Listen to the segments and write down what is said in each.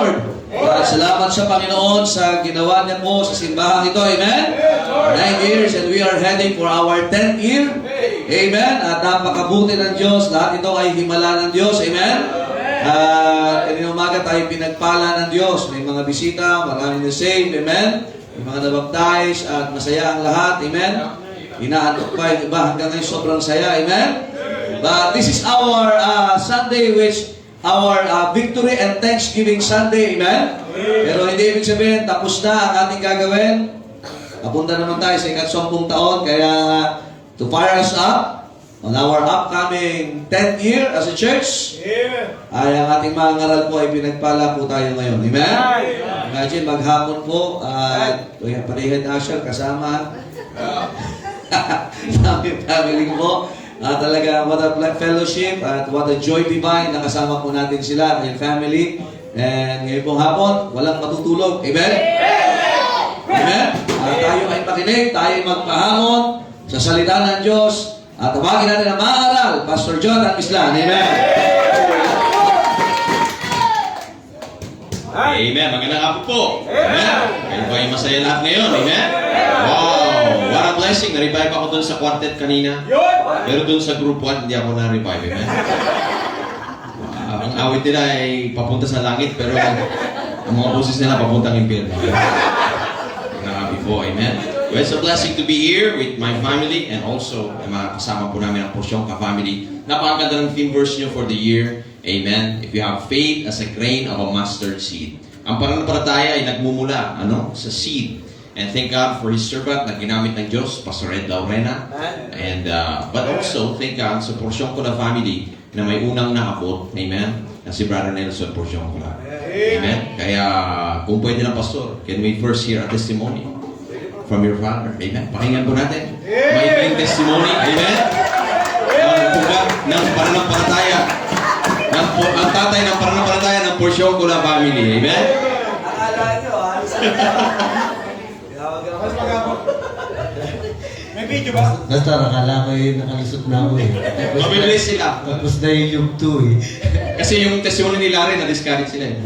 Lord. At salamat sa Panginoon sa ginawa niya po sa simbahan ito. Amen? 9 years and we are heading for our 10th year. Amen? At napakabuti ng Diyos. Lahat ito ay himala ng Diyos. Amen? Kanina umaga tayo pinagpala ng Diyos. May mga bisita, maraming na-save. Amen? May mga nabaptize at masaya ang lahat. Amen? Inaantok pa yung iba hanggang ngayon sobrang saya. Amen? But this is our Sunday which our Victory and Thanksgiving Sunday. Amen? Pero hindi ibig sabihin, tapos na ang ating gagawin. Papunta naman tayo sa ika-10 taon. Kaya to fire us up on our upcoming 10th year as a church, ay ang ating mga ngaral po ay pinagpala po tayo ngayon. Amen? Imagine, maghapon po at Parihan Asher kasama. Family po. Talaga, what a fellowship at what a joy divine na kasama po natin sila, yung family. And ngayon pong hapon, walang matutulog. Amen? Amen? Tayo ay makinig, tayo ay magpahamon sa salita ng Diyos. At tawagin natin ang maaral, Pastor John at Miss Lan. Amen? Amen. Magandang hapon po. Amen. Kayo ba yung masaya lahat ngayon? Amen? Wow! What a blessing. Na-revive ako dun sa quartet kanina. Pero dun sa group 1, hindi ako na-revive. Amen? Ang awit nila ay papunta sa langit, pero ang mga boses nila papuntang impyerno. Magandang hapon po. Amen? Well, it's a blessing to be here with my family and also mga kasama po namin ang Porsyong Ka-Family. Napakaganda ng theme verse nyo for the year. Amen. If you have faith as a grain of a mustard seed. Ang pananampalataya ay nagmumula sa seed. And thank God for His servant na ginamit ng Diyos, Pastor Ed Laurena. And, but also, thank God sa Porsyong Ko na family na may unang naabot. Amen. Na si Brother Nelson Porsyong Ko na. Amen. Kaya, kung pwede ng Pastor, can we first hear a testimony from your father? Amen. Pakinggan po natin. Maikling testimony. Amen. Ng pananampalataya. Ang tatay ng pananampalataya ng Porsyong Ko na family. Amen? Akala nyo, May video ba? Basta nakala ko yung nakalusot na ako eh. Mabibilis sila. Tapos na yung yugto eh. Kasi yung testimony nila rin, na-discourage sila eh.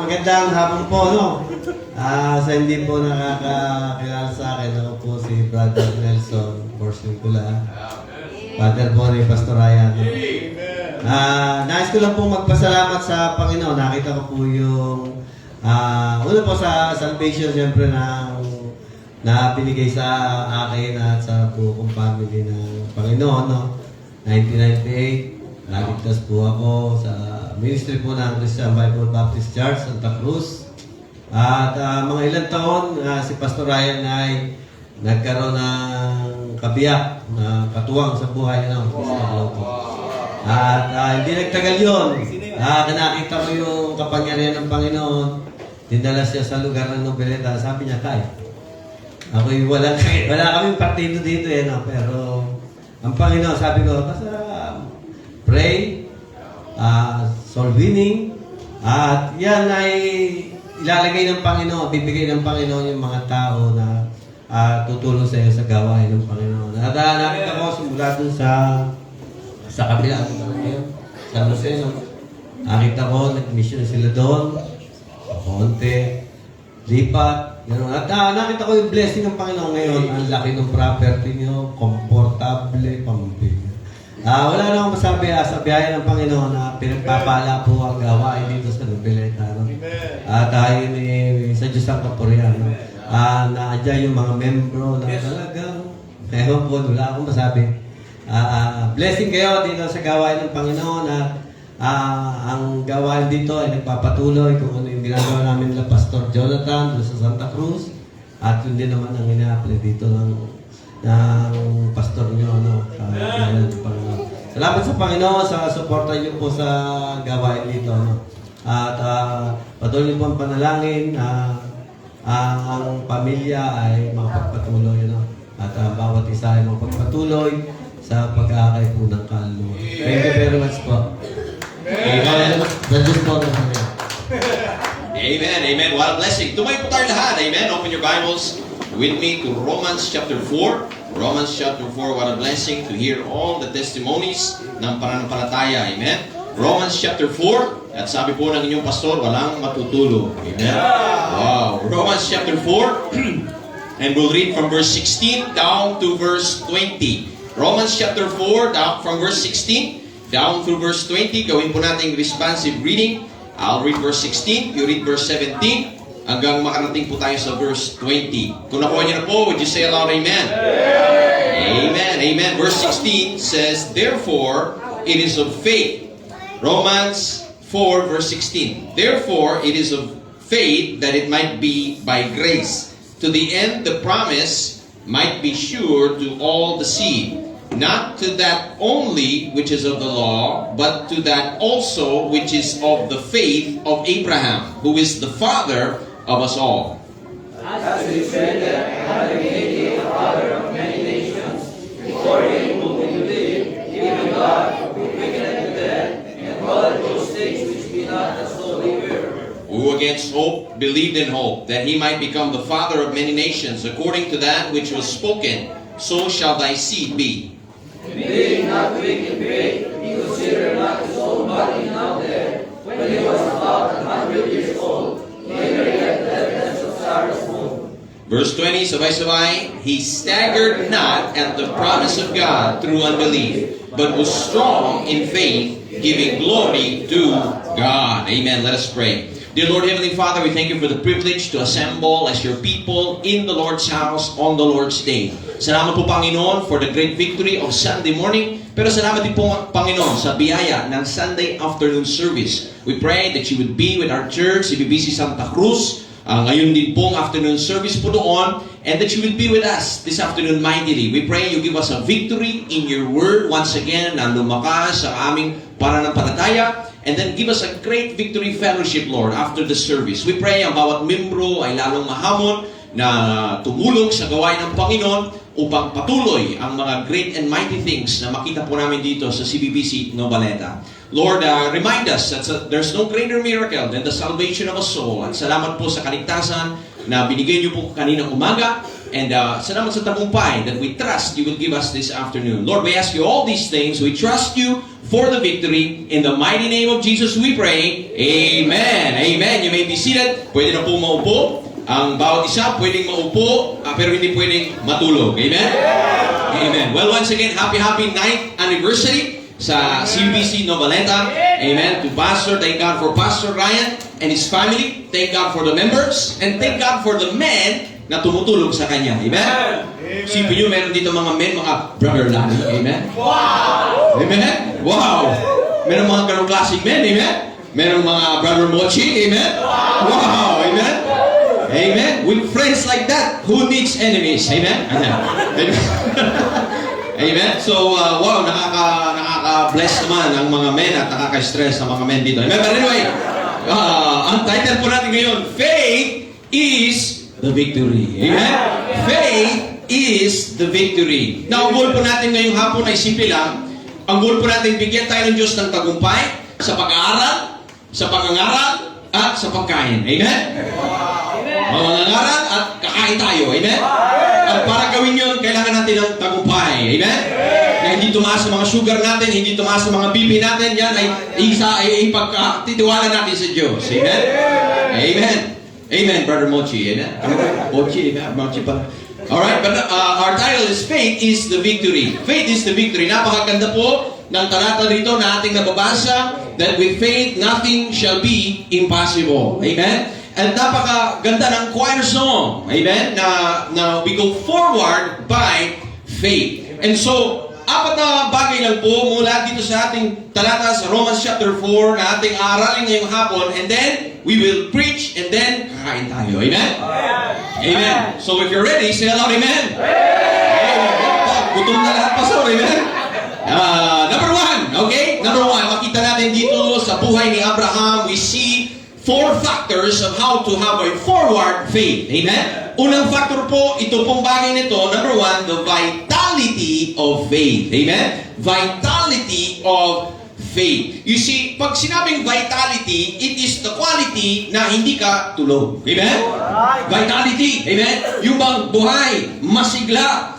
Magandang hapon po, no? Sa hindi po nakakakilala sa akin, ako po si Brother Nelson Porciuncula. Father po ni Pastor Ryan. Nais ko lang po magpasalamat sa Panginoon. Nakita ko po yung una po sa salvation siyempre na binigay sa akin at sa buong family ng Panginoon. No? 1998, nagigtas po ako sa ministry po ng Christian Bible Baptist Church, Santa Cruz. At mga ilang taon, si Pastor Ryan ay nagkaroon ng kabiyak na katuwang sa buhay ng At hindi nagtagal yun. Kinakita ko yung kapangyarihan ng Panginoon. Dinala siya sa lugar ng Nobeleta. Sabi niya, Tay, ako'y wala kaming partido dito no? Pero ang Panginoon, sabi ko, basta pray, soul winning, at yan ay ilalagay ng Panginoon, bibigay ng Panginoon yung mga tao na tutulong sa iyo sa gawain ng Panginoon. At nakita ko simula dun sa kabila ngayon, sa Luceno. Nakita ko, nag-mission sila doon, konti, lipat, gano'n. At nakita ko yung blessing ng Panginoon ngayon. Ang laki ng property nyo, komportable, pamilya. Wala na akong masabi sa biyaya ng Panginoon na pinagpapala po ang gawain dito sa Nobeleta. No? At tayo sa Diyos ang kapurihan. No? Naadya yung mga membro na talagang ewan po, wala akong masabi. Blessing kayo dito sa gawain ng Panginoon at ang gawain dito ay nagpapatuloy kung ano yung ginagawa namin na Pastor Jonathan doon sa Santa Cruz at yun din naman ang ina-apply dito ng pastor nyo salamat sa Panginoon sa suporta nyo po sa gawain dito at patuloy po ang panalangin ang pamilya ay makapagpatuloy at bawat isa ay makapagpatuloy sa pag-aakay po ng kaluluwa. Thank you very much po. Amen. Amen. Amen. What a blessing. Tumayo po tayo lahat. Amen. Open your Bibles with me to Romans chapter 4. Romans chapter 4. What a blessing to hear all the testimonies ng pananampalataya. Amen. Romans chapter 4. At sabi po ng inyong pastor, walang matutulog. Amen? Wow. Romans chapter 4, and we'll read from verse 16 down to verse 20. Romans chapter 4, down from verse 16 down through verse 20. Gawin po natin responsive reading. I'll read verse 16, you read verse 17, hanggang makarating po tayo sa verse 20. Kung nakuha niyo na po, would you say aloud, amen? Amen, amen. Verse 16 says, therefore, it is of faith. Romans 4, verse 16. Therefore, it is of faith that it might be by grace, to the end the promise might be sure to all the seed, not to that only which is of the law, but to that also which is of the faith of Abraham, who is the father of us all. As we said that Abraham became the father of many nations, before him whom we believe, even God, who quickeneth the dead, and brought those things which be not as though they were. Who against hope believed in hope, that he might become the father of many nations, according to that which was spoken, so shall thy seed be. Being not weak in faith, he considered not his own body now dead, when he was about 100 years old, neither yet the evidence of Sarah's womb. Verse 20, sabay-sabay, he staggered not at the promise of God through unbelief, but was strong in faith, giving glory to God. Amen. Let us pray. Dear Lord, Heavenly Father, we thank you for the privilege to assemble as your people in the Lord's house on the Lord's day. Salamat po, Panginoon, for the great victory of Sunday morning. Pero salamat din po, Panginoon, sa biyaya ng Sunday afternoon service. We pray that you would be with our church, CBBC Santa Cruz, ngayon din pong afternoon service po doon, and that you would be with us this afternoon mightily. We pray you give us a victory in your word once again na lumakas sa aming pananampalataya. And then give us a great victory fellowship, Lord, after the service. We pray ang bawat membro ay lalong mahamon na tumulong sa gawain ng Panginoon upang patuloy ang mga great and mighty things na makita po namin dito sa CBBC Novaleta. Lord, remind us that there's no greater miracle than the salvation of a soul. At salamat po sa kaligtasan na binigay niyo po kaninang umaga. And salamat sa tagumpay that we trust you will give us this afternoon. Lord, we ask you all these things. We trust you for the victory. In the mighty name of Jesus we pray. Amen. Amen. You may be seated. Pwede na po maupo. Ang bawat isa pwedeng maupo, pero hindi pwedeng matulog. Amen? Amen. Well, once again, happy 9th anniversary sa CBC Novaleta. Amen. To Pastor, thank God for Pastor Ryan and his family. Thank God for the members. And thank God for the men na tumutulong sa kanya. Amen? Sipin nyo, meron dito mga men, mga Brother Lani. Amen? Wow! Amen? Wow! Meron mga ganong klaseng men. Amen? Meron mga Brother Mochi. Amen? Wow! Amen? Amen? With friends like that, who needs enemies? Amen? Amen? Amen? So, wow, nakaka-bless naman ang mga men at nakaka-stress ang mga men dito. Amen? But anyway, ang title po natin ngayon, Faith is the Victory. Amen? Faith is the victory. Now, ang goal po natin ngayong hapon ay simple lang. Ang goal po natin, bigyan tayo ng Diyos ng tagumpay sa pag-aaral, sa pangangaral, at sa pagkain. Amen? Mangangaral at kakain tayo. Amen? At para gawin yun, kailangan natin ng tagumpay. Amen? Na hindi tumaas sa mga sugar natin, hindi tumaas sa mga BP natin, yan ay ipagtitiwala natin sa Diyos. Amen? Amen. Amen, Brother Mochi. Amen? Mochi, amen? Mochi pa. Alright, but our title is Faith is the Victory. Faith is the Victory. Napakaganda po ng talata dito na ating nababasa, that with faith, nothing shall be impossible. Amen? And napakaganda ng choir song. Amen? Na we go forward by faith. And so, apat na bagay lang po mula dito sa ating talata sa Romans chapter 4 na ating aralin ngayong hapon, and then we will preach and then kakain tayo. Amen? Amen. So if you're ready, say aloud, amen. Amen. Gutom na lahat, Pastor. Amen? Number one, okay? Number one, makita natin dito sa buhay ni Abraham, we see 4 factors of how to have a forward faith. Amen? Unang factor po, ito pong bagay nito, number one, the vitality of faith. Amen? Vitality of faith. You see, pag sinabing vitality, it is the quality na hindi ka tulog. Amen? Vitality. Amen? Yung bang buhay, masigla.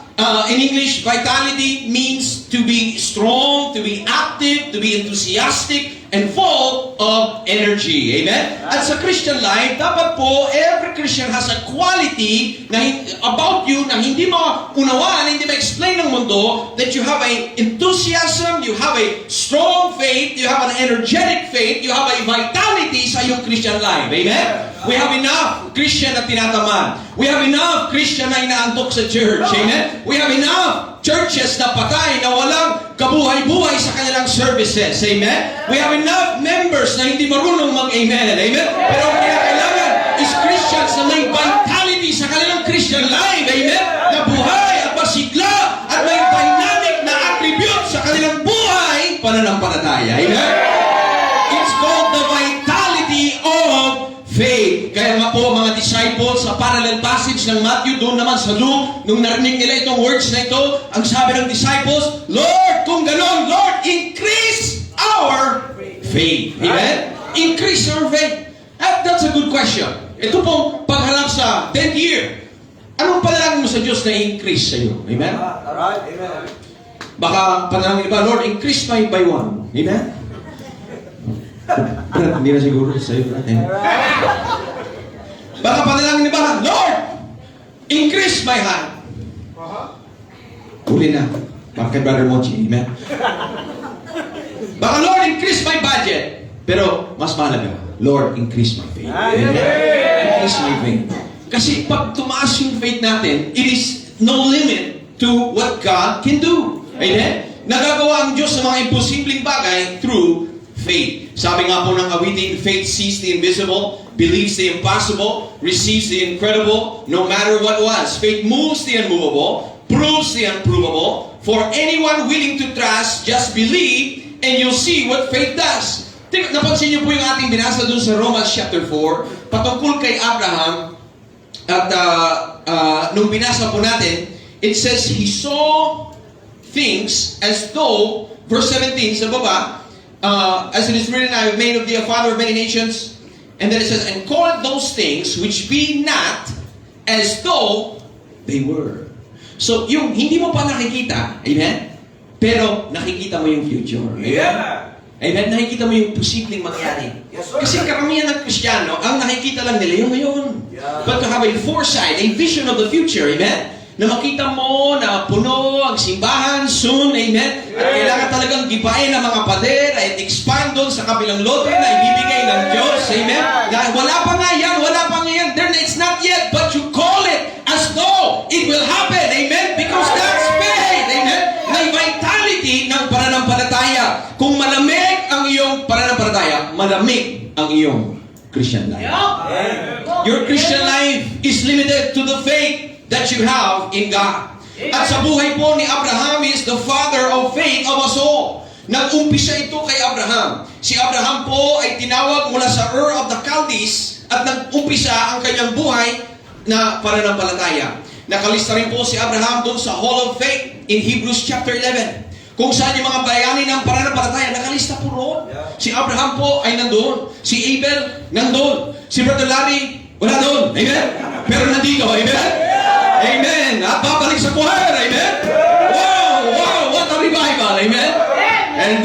In English, vitality means to be strong, to be active, to be enthusiastic, and full of energy. Amen? At sa Christian life, dapat po, every Christian has a quality na about you na hindi mo unawaan, hindi ma-explain ng mundo, that you have a enthusiasm, you have a strong faith, you have an energetic faith, you have a vitality sa iyong Christian life. Amen? We have enough Christian na tinataman. We have enough Christian na inaantok sa church. Amen? We have enough churches na patay, na walang kabuhay-buhay sa kanilang services. Amen? We have enough members na hindi marunong mag-amen. Amen? Pero ang kinakailangan is Christians na may vitality sa kanilang Christian life. Amen? Na buhay at masigla at may dynamic na attribute sa kanilang buhay, pananampalataya. Amen? It's called the vitality of faith. Kaya nga po mga disciples sa parallel passage ng Matthew, doon naman sa Luke, nung narinig nila itong words na ito, ang sabi ng disciples, Lord, kung ganon, Lord, increase our faith. Amen? Increase our faith. That's a good question. Ito pong pagharap sa 10th year. Anong panalangin mo sa Diyos na increase sa iyo? Amen? Alright, amen. Baka panalangin iba, Lord, increase my by one. Amen? Hindi na siguro sa iyo. Baka panalangin iba, Lord, increase my hand. Huli na. Baka Brother Mochi. Amen? Baka Lord, increase my budget. Pero mas mahalaga, Lord, increase my faith. Amen? Increase my faith. Kasi pag tumaas yung faith natin, it is no limit to what God can do. Amen? Nagagawa ang Diyos sa mga imposibleng bagay through faith. Sabi nga po ng awitin, faith sees the invisible, believes the impossible, receives the incredible, no matter what was. Faith moves the unmovable, proves the unprovable. For anyone willing to trust, just believe, and you'll see what faith does. Napansin niyo po yung ating binasa dun sa Romans chapter 4, patungkol kay Abraham, at nung binasa po natin, it says, he saw things as though, verse 17 sa baba, as it is written, I have made of thee a father of many nations. And then it says, and call it those things which be not as though they were. So, yung hindi mo pa nakikita, amen? Pero nakikita mo yung future. Amen? Yeah. Amen? Nakikita mo yung posibleng mangyari. Yes, sir. Kasi karamihan ng Kristiyano, ang nakikita lang nila yung ngayon. Yeah. But to have a foresight, a vision of the future, amen? Na makita mo na puno ang simbahan soon, amen? At kailangan talagang gibain ng mga pader at expand doon sa kabilang lote na ibibigay ng Diyos, amen? Na wala pa nga yan, then it's not yet, but you call it as though it will happen, amen? Because that's faith, amen? May vitality ng pananampalataya. Kung malamig ang iyong pananampalataya, malamig ang iyong Christian life. Your Christian life is limited to the faith that you have in God. At sa buhay po ni Abraham, he is the father of faith of us all. Nag-umpisa ito kay Abraham. Si Abraham po ay tinawag mula sa Ur of the Chaldees at nag-umpisa ang kanyang buhay na pananampalataya. Nakalista rin po si Abraham doon sa Hall of Faith in Hebrews chapter 11. Kung saan yung mga bayani ng pananampalataya, nakalista po roon. Si Abraham po ay nandun. Si Abel, nandun. Si Brother Larry, wala doon. Amen? Pero nandito. Amen? Amen. At babalik sa kuher. Amen? Wow! What a revival. Amen? And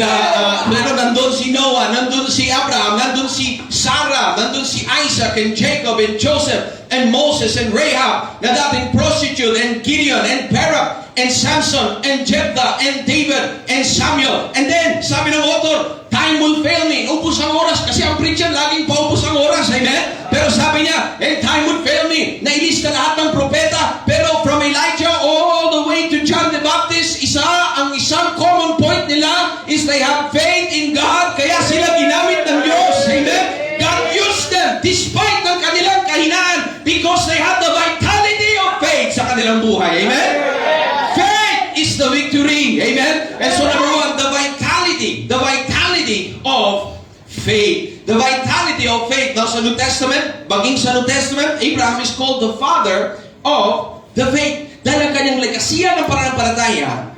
pero nandun si Noah, nandun si Abraham, nandun si Sarah, nandun si Isaac and Jacob and Joseph and Moses and Rahab na dating prostitute and Gideon and Barak and Samson and Jephthah and David and Samuel. And then, sabi ng author, time will fail me. Upos ang oras kasi ang preacher laging paupos ang oras. Amen? Pero sabi niya, and time would fail me. Nailista lahat ng propeta. Pero from Elijah all the way to John the Baptist, ang isang common point nila is they have faith in God. Kaya sila ginamit ng Diyos. Amen? God used them despite ng kanilang kahinaan because they had the vitality of faith sa kanilang buhay. Amen? Faith is the victory. Amen? And so number one, the vitality of faith. The vitality of faith. Now sa New Testament, baging sa New Testament, Abraham is called the father of the faith. Dahil ang kanyang legasiya ng pananampalataya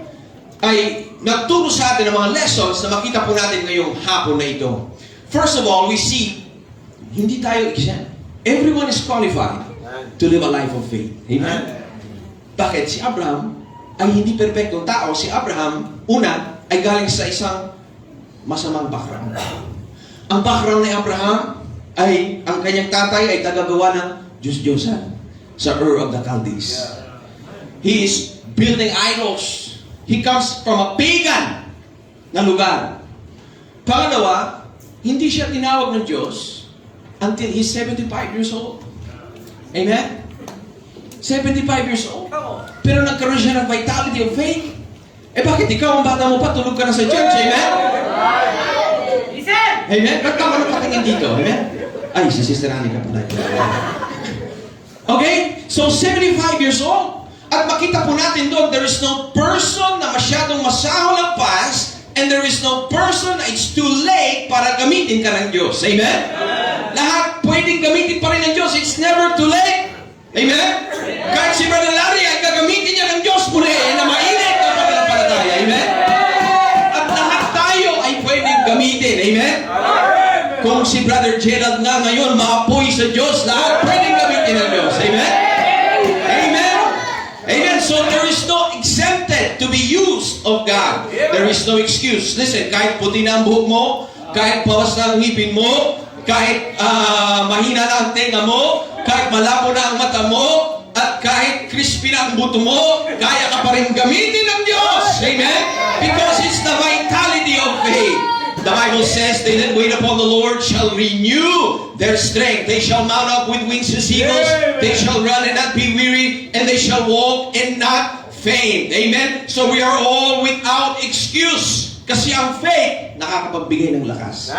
ay nagturo sa atin ng mga lessons na makita po natin ngayong hapon na ito. First of all, we see, hindi tayo exempt. Everyone is qualified to live a life of faith. Amen? Bakit? Si Abraham ay hindi perfectong tao. Si Abraham, una, ay galing sa isang masamang background. Ang background ni Abraham ay, ang kanyang tatay ay tagagawa ng Diyos-Diyosan sa Ur of the Chaldees. He is building idols. He comes from a pagan na lugar. Pangalawa, hindi siya tinawag ng Diyos until he's 75 years old. Amen? 75 years old. Pero nagkaroon siya ng vitality of faith. Eh bakit ikaw, ang bata mo pa, tulog ka na sa church? Amen? Amen? Ba't ka man patingin dito? Amen? Ay, si Sister Annie ka pala. Okay? So, 75 years old. At makita po natin doon, there is no person na masyadong masahol ang past, and there is no person na it's too late para gamitin ka ng Diyos. Amen? Lahat pwedeng gamitin pa rin ng Diyos. It's never too late. Amen? Kahit si Brother Larry ay gagamitin niya ng Diyos muli na mainit ang pananampalataya. Amen? At lahat tayo ay pwedeng gamitin. Amen? Kung si Brother Gerald nga ngayon maapoy sa Diyos, lahat pwedeng gamitin ng Diyos. Amen? Amen? Amen? So there is no exempted to be used of God. There is no excuse. Listen, kahit puti na ang buhok mo, kahit pawas na ang ngipin mo, kahit mahina na ang tenga mo, kahit malabo na ang mata mo, at kahit crispy na ang buto mo, kaya ka pa rin gamitin ng Diyos. Amen? Because it's the vitality of faith. The Bible says, they that wait upon the Lord shall renew their strength. They shall mount up with wings as eagles. They shall run and not be weary, and they shall walk and not faint. Amen? So we are all without excuse. Kasi ang faith, nakakapagbigay ng lakas.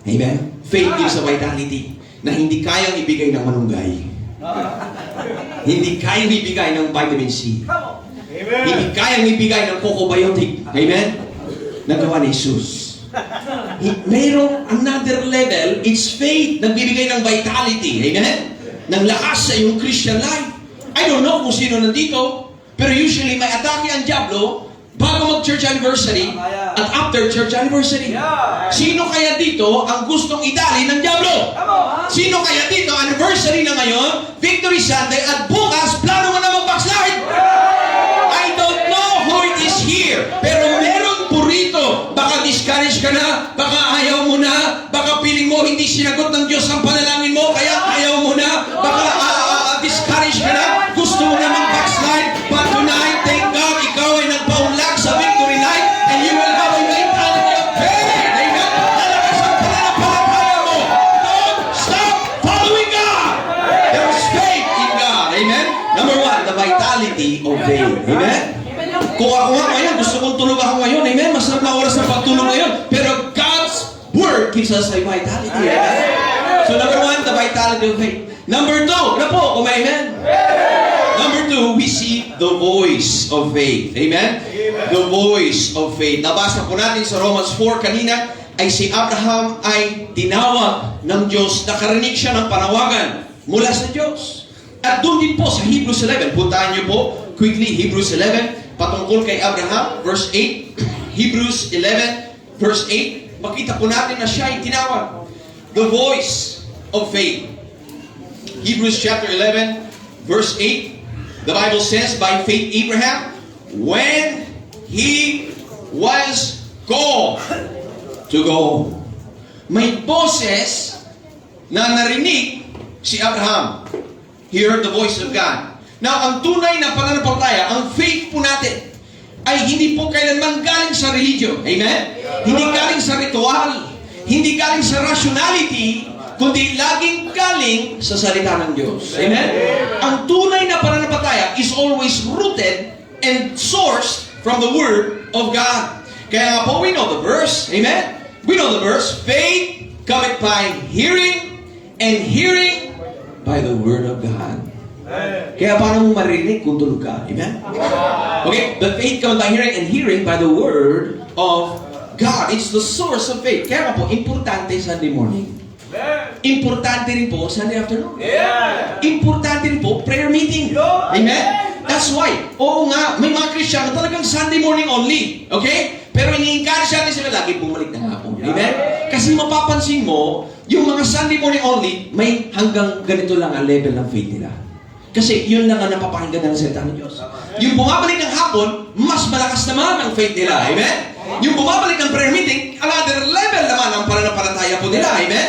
Amen? Faith gives a vitality na hindi kayang ibigay ng manunggay. Hindi kayang ibigay ng vitamin C. Hindi kayang ibigay ng cocobiotic. Amen? Nagawa ni Jesus. Mayroong another level, it's faith. Nagbibigay ng vitality. Amen? Ng lakas sa iyong Christian life. I don't know kung sino nandito, pero usually may atake ang diablo bago mag-church anniversary at after church anniversary. Sino kaya dito ang gustong idali ng diablo? Sino kaya dito, anniversary na ngayon, Victory Sunday, at bukas, plano mo na mag-backslide? I don't know who it is here, pero meron po rito. Baka discourage ka na, baka ayaw mo na, baka piling mo hindi sinagot ng Diyos ang panalangin mo, kaya ayaw mo na, baka discourage ka na, gusto mo na mag-backslide, but tonight, thank God, ikaw ay nagpaunlak sa Victory Night, and you will have a vitality of faith. Amen? Lalakas ang pananampalataya mo. Don't stop following God. There is faith in God. Amen? Number one, the vitality of faith. Amen? Kung ako nga ngayon, gusto kong tulog ako ngayon. Amen? Masarap na oras ng pagtulog ngayon. Pero God's Word gives us a vitality. Amen? So number one, the vitality of faith. Number two, ano po? Kung may amen? Number two, we see the voice of faith. Amen? The voice of faith. Nabasa po natin sa Romans 4 kanina, ay si Abraham ay tinawag ng Diyos. Nakarinig siya ng panawagan mula sa Diyos. At doon din po sa Hebrews 11. Puntahan niyo po quickly Hebrews 11 patungkol kay Abraham, verse 8. Hebrews 11, verse 8. Makita po natin na siya ay tinawag. The voice of faith. Hebrews chapter 11, verse 8. The Bible says, by faith Abraham, when he was called to go. May boses na narinig si Abraham. He heard the voice of God. Now, ang tunay na pananampalataya, ang faith po natin, ay hindi po kailanman galing sa religion. Amen? Hindi galing sa ritual. Hindi galing sa rationality, kundi laging galing sa salita ng Diyos. Amen? Ang tunay na pananampalataya is always rooted and sourced from the Word of God. Kaya nga po, we know the verse. Amen? We know the verse. Faith cometh by hearing, and hearing by the Word of God. Kaya paano mo marinig kung tulog ka? Amen? Okay, but faith cometh by hearing, and hearing by the Word of God. It's the source of faith. Kaya nga po, importante Sunday morning. Importante rin po Sunday afternoon. Importante rin po prayer meeting. Amen? That's why, oo nga, may mga Kristiyano talagang Sunday morning only. Okay? Pero ini-encourage natin sila lagi bumalik ng hapon. Amen? Kasi mapapansin mo, yung mga Sunday morning only, may hanggang ganito lang ang level ng faith nila. Kasi yun lang ang napapakinggan ng salita ng Diyos. Yung bumabalik ng hapon, mas malakas naman ang faith nila. Amen? Yung bumabalik ng prayer meeting, another level naman ang pananampalataya po nila. Amen?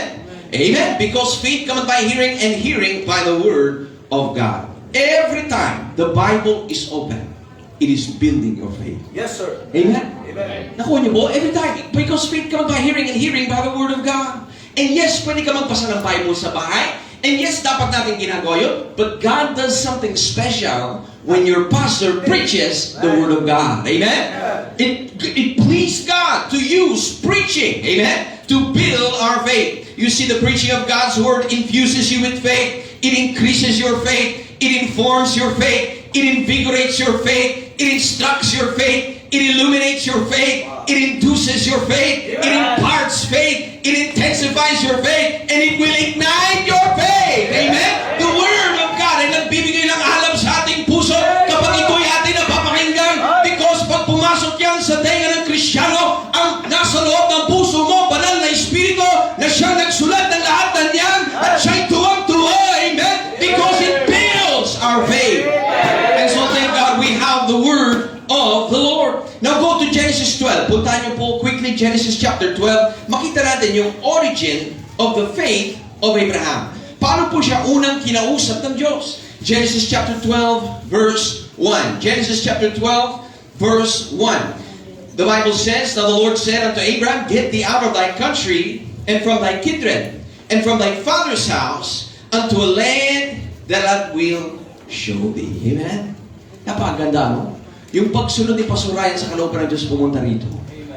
Amen? Because faith cometh by hearing, and hearing by the word of God. Every time the Bible is open, it is building your faith. Yes, sir. Amen? Amen. Nakuha niyo po? Every time. Because faith cometh by hearing, and hearing by the word of God. And yes, pwede ka magbasa ng Bible sa bahay. And yes, dapat natin ginagawa yun. But God does something special when your pastor preaches the word of God. Amen? It pleased God to use preaching, amen, to build our faith. You see, the preaching of God's word infuses you with faith. It increases your faith. It informs your faith. It invigorates your faith. It instructs your faith. It illuminates your faith. It induces your faith. It imparts faith. It intensifies your faith. And it will ignite your faith. Amen? The Word of God ay nagbibigay ng alam sa ating puso kapag ito'y ating napapakinggan. Because pag pumasok yan sa tenga ng Kristiyano, ang nasa loob ng puso mo, banal na Espiritu na siyang nagsulat ng lahat ng yan at siya'y tuwang-tuwa. Amen? Because it builds our faith. And so thank God we have the Word of the Lord. Now go to Genesis 12. Puntahan niyo po quickly Genesis chapter 12. Makita natin yung origin of the faith of Abraham. Paano po siya unang kinausap ng Diyos? Genesis chapter 12 verse 1. Genesis chapter 12 verse 1. The Bible says, "Now the Lord said unto Abraham, Get thee out of thy country, and from thy kindred, and from thy father's house, unto a land that I will show thee." Amen? Napakaganda, no? Yung pagsunod ni Pastor Ryan sa kalooban ng Diyos pumunta rito.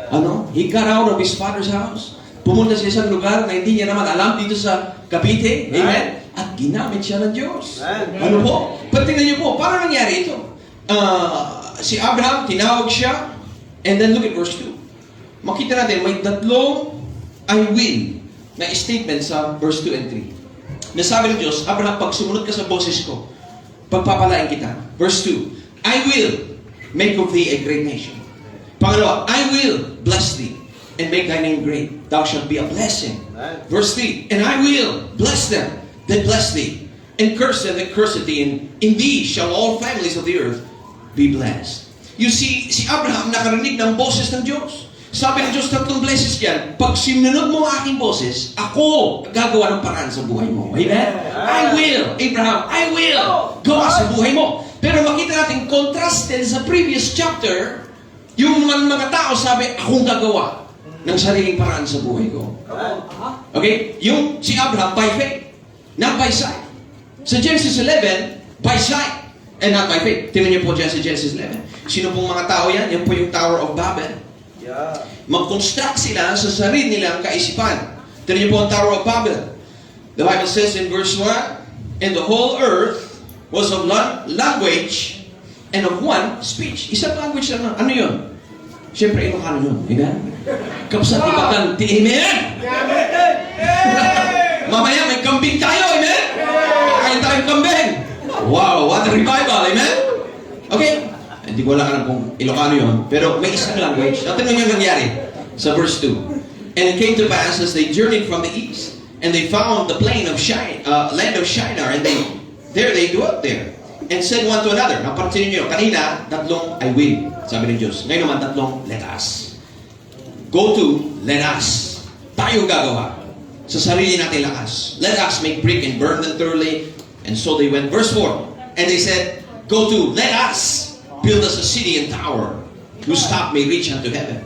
Ano? He got out of his father's house. Pumunta sa isang lugar na hindi niya naman alam dito sa Cavite. Amen? At ginamit siya ng Diyos. Ano po? Patingnan niyo po, paano nangyari ito? Si Abraham, tinawag siya, and then look at verse 2. Makita natin, may tatlong I will na statement sa verse 2 and 3. Nasabi ng Diyos, Abraham, pag sumunod ka sa boses ko, pagpapalain kita. Verse 2, I will make of thee a great nation. Pangalawa, I will bless thee and make thy name great. Thou shalt be a blessing. Verse 3, and I will bless them that bless thee, and curse them that curse thee, and in thee shall all families of the earth be blessed. You see, si Abraham nakarinig ng boses ng Diyos. Sabi ng Diyos, tatlong blessings yan. Pag sinunod mo ang aking boses, ako gagawa ng paraan sa buhay mo. Amen? I will, Abraham, I will gawa sa buhay mo. Pero makita natin, contrasted sa previous chapter, yung mga tao sabi, akong gagawa ng sariling paraan sa buhay ko. Okay? Yung si Abraham, by faith, not by sight. Sa Genesis 11, by sight, and not by faith. Tingnan niyo po dyan sa Genesis 11. Sino pong mga tao yan? Yan po yung Tower of Babel. Mag-construct sila sa sarili nilang kaisipan. Tingnan niyo po ang Tower of Babel. The Bible says in verse 1, and the whole earth was of language and of one speech. Isang language lang. Ano yun? Siyempre, Ilocano yun. Amen? Kapsat ibatan. Amen? Mamaya may kambing tayo. Amen? Kain tayong kambing. Wow, what a revival. Amen? Okay. Hindi ko lang alam kung Ilocano yun. Pero may isang language. At tingnan niyo nangyari sa verse 2. And it came to pass as they journeyed from the east, and they found the plain of land of Shinar, and they dwelt there, and said one to another. Napansin niyo, kanina, tatlong I will, sabi ng Diyos. Ngayon naman, tatlong let us. Go to, let us. Tayo gagawa. Sa sarili natin lakas. Let us make brick and burn them thoroughly. And so they went. Verse 4. And they said, go to, let us build us a city and tower, whose top may reach unto heaven.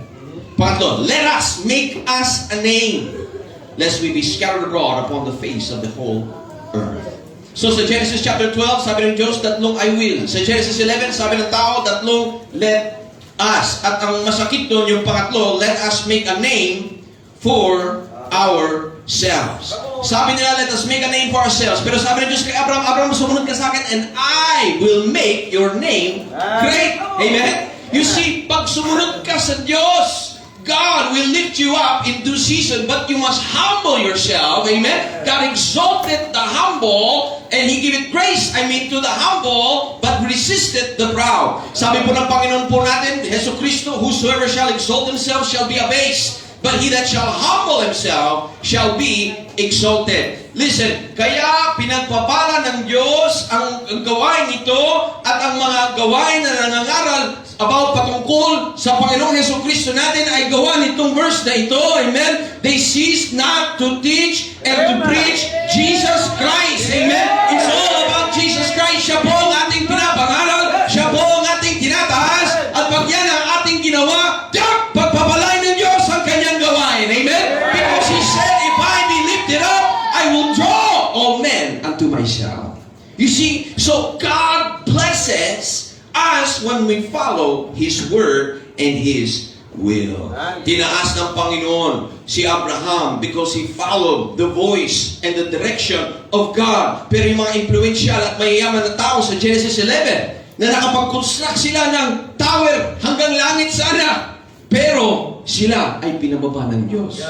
Pangatlo, let us make us a name, lest we be scattered abroad upon the face of the whole earth. So sa Genesis chapter 12, sabi ng Diyos, tatlong I will. Sa Genesis 11, sabi ng tao, tatlong let us. At ang masakit doon, yung pangatlo, let us make a name for ourselves. Sabi nila, let us make a name for ourselves. Pero sabi ng Diyos kay Abraham, Abraham, sumunod ka sa akin, and I will make your name great. Amen? You see, pag sumunod ka sa Diyos, God will lift you up in due season, but you must humble yourself. Amen? God exalted the humble, and He giveth grace, to the humble, but resisted the proud. Sabi po ng Panginoon po natin, Jesu Cristo, whosoever shall exalt himself shall be abased, but he that shall humble himself shall be exalted. Listen, kaya pinagpapala ng Diyos ang gawain ito at ang mga gawain na nangangaral about patungkol sa Panginoong Jesucristo natin ay gawa nitong verse na ito. Amen? They ceased not to teach and to preach Jesus Christ. Amen? It's all about Jesus Christ. Siya po ang ating pinapangaral. Siya po ang ating tinataas. At pag yan ang ating ginawa, pagpapalay ng Diyos ang kanyang gawain. Amen? Because He said, if I be lifted up, I will draw all men unto myself. You see, so God blesses us when we follow His word and His will. Tinaas ng Panginoon si Abraham because he followed the voice and the direction of God. Pero yung mga influential at mayayaman na tao sa Genesis 11 na nakapag-construct sila ng tower hanggang langit sana. Pero sila ay pinababa ng Diyos.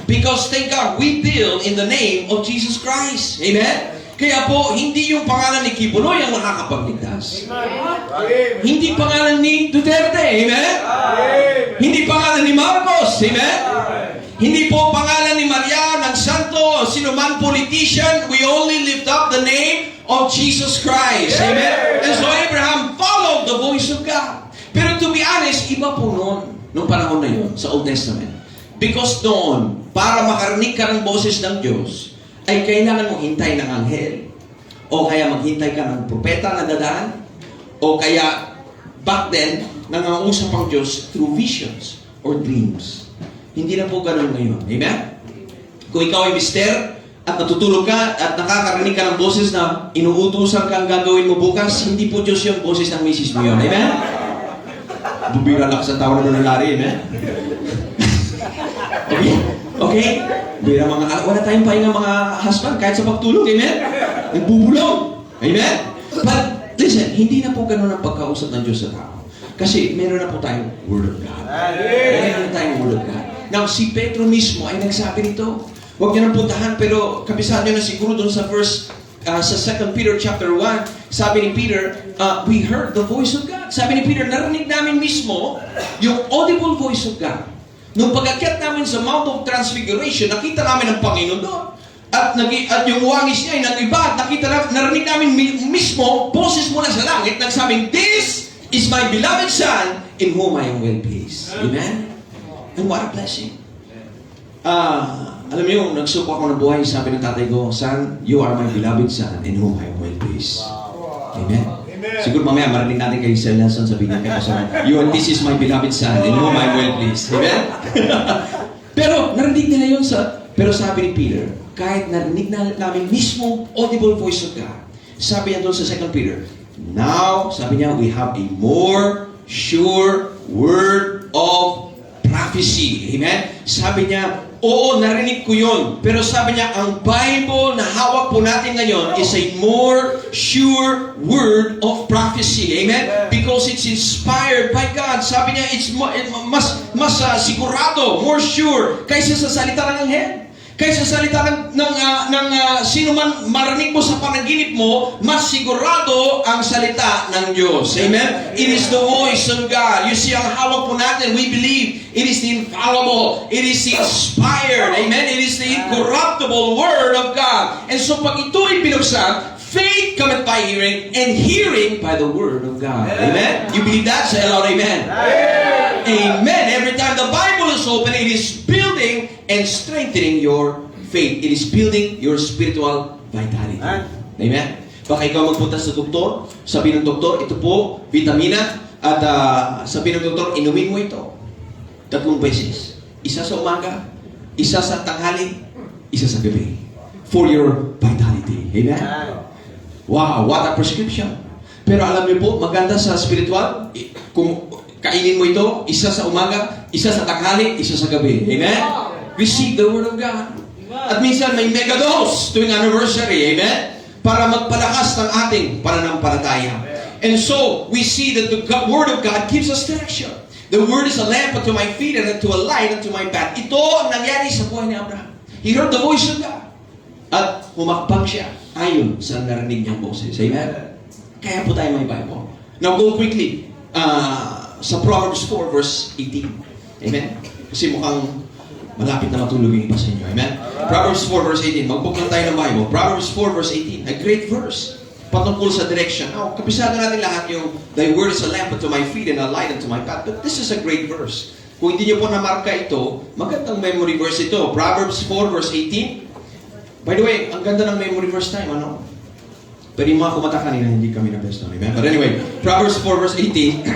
Because thank God, we build in the name of Jesus Christ. Amen? Kaya po, hindi yung pangalan ni Kibuloy ang nakakapagligtas. Hindi pangalan ni Duterte. Amen? Hindi pangalan ni Marcos. Amen? Hindi po pangalan ni Maria, ng Santo, sino man politician. We only lift up the name of Jesus Christ. Amen? And so Abraham followed the voice of God. Pero to be honest, iba po noon, nung panahon na yun, sa Old Testament. Because noon, para makarinig ka ng boses ng Diyos, ay kailangan mong hintay ng anghel. O kaya maghintay ka ng propeta na dadaan. O kaya, back then, nangangausap ang Diyos through visions or dreams. Hindi na po ganun ngayon. Amen? Kung ikaw ay mister, at natutulog ka, at nakakarinig ka ng boses na inuutusan kang gagawin mo bukas, hindi po Diyos yung boses ng misis mo yun. Amen? Bubira lang sa tawa na nangyari. Amen? Okay? Okay? Bira wala tayong pahinga mga husband kahit sa pagtulog. Amen? Nagbubulong. Amen? But, listen, hindi na po ganun ang pagkausap ng Diyos sa tao. Kasi meron na po tayong Word of God. Meron na tayong Word of God. Now, si Pedro mismo ay nagsabi nito. Huwag niyo nang puntahan, pero kabisado niyo na siguro doon sa sa 2 Peter chapter 1, sabi ni Peter, we heard the voice of God. Sabi ni Peter, narinig namin mismo yung audible voice of God. Nung pag-akyat namin sa Mount of Transfiguration, nakita namin ang Panginoon doon. At yung wangis niya ay nag-iba. Narinig namin mismo, boses mula sa langit, nagsabing, this is my beloved Son, in whom I am well pleased. Amen? And what a blessing. Alam niyo, nagsuko ako ng buhay, sabi ng tatay ko, Son, you are my beloved Son, in whom I am well pleased. Amen? Siguro mamaya marinig natin kay Sir Nelson sabihin niya this is my beloved Son, in whom I am well pleased. Amen? Pero narinig nila yun pero sabi ni Peter, kahit narinig na namin mismo audible voice of God, sabi niya doon sa 2 Peter, now, sabi niya, we have a more sure word of prophecy. Amen? Sabi niya, oo, narinig ko yun. Pero sabi niya, ang Bible na hawak po natin ngayon is a more sure word of prophecy. Amen? Because it's inspired by God. Sabi niya, it's mas sigurado, more sure, kaysa sa salita ng anghel. Kaysa sa salita ng sino man marinig mo sa panaginip mo, mas sigurado ang salita ng Diyos. Amen? It is the voice of God. You see, ang hawak po natin, we believe it is the infallible, it is the inspired, amen? It is the incorruptible Word of God. And so pag ito ay binuksan, faith cometh by hearing, and hearing by the Word of God. Amen? You believe that? Say aloud, amen. Amen. Every time the Bible is open, it is building and strengthening your faith. It is building your spiritual vitality. Amen? Baka ikaw magpunta sa doktor, sabi ng doktor, ito po, vitamina, at sabi ng doktor, inumin mo ito 3 beses. Isa sa umaga, isa sa tanghali, isa sa gabi. For your vitality. Amen? Wow, what a prescription. Pero alam niyo po, maganda sa spiritual, kung kainin mo ito, isa sa umaga, isa sa tanghali, isa sa gabi. Amen? Receive the Word of God. At minsan may mega dose tuwing anniversary. Amen? Para magpalakas ng ating pananampalataya. And so, we see that the Word of God gives us direction. The Word is a lamp unto my feet and unto a light unto my path. Ito ang nangyari sa buhay ni Abraham. He heard the voice of God. At humakbang siya ayon sa narinig niyang boses. Amen? Kaya po tayo may Bible. Now go quickly sa Proverbs 4 verse 18. Amen? Kasi mukhang malapit na matulog yung iba sa inyo. Amen? Proverbs 4 verse 18. Mag-book lang tayo ng Bible. Proverbs 4 verse 18. A great verse. patungkol sa direction. Now, kabisado natin lahat yung, Thy word is a lamp unto my feet and a light unto my path. But this is a great verse. Kung hindi niyo po namarka ito, magandang memory verse ito. Proverbs 4 verse 18. By the way, ang ganda ng memory verse time, ano? Pero yung mga kumata kanina, hindi kami na best namin. But anyway, Proverbs 4 verse 18.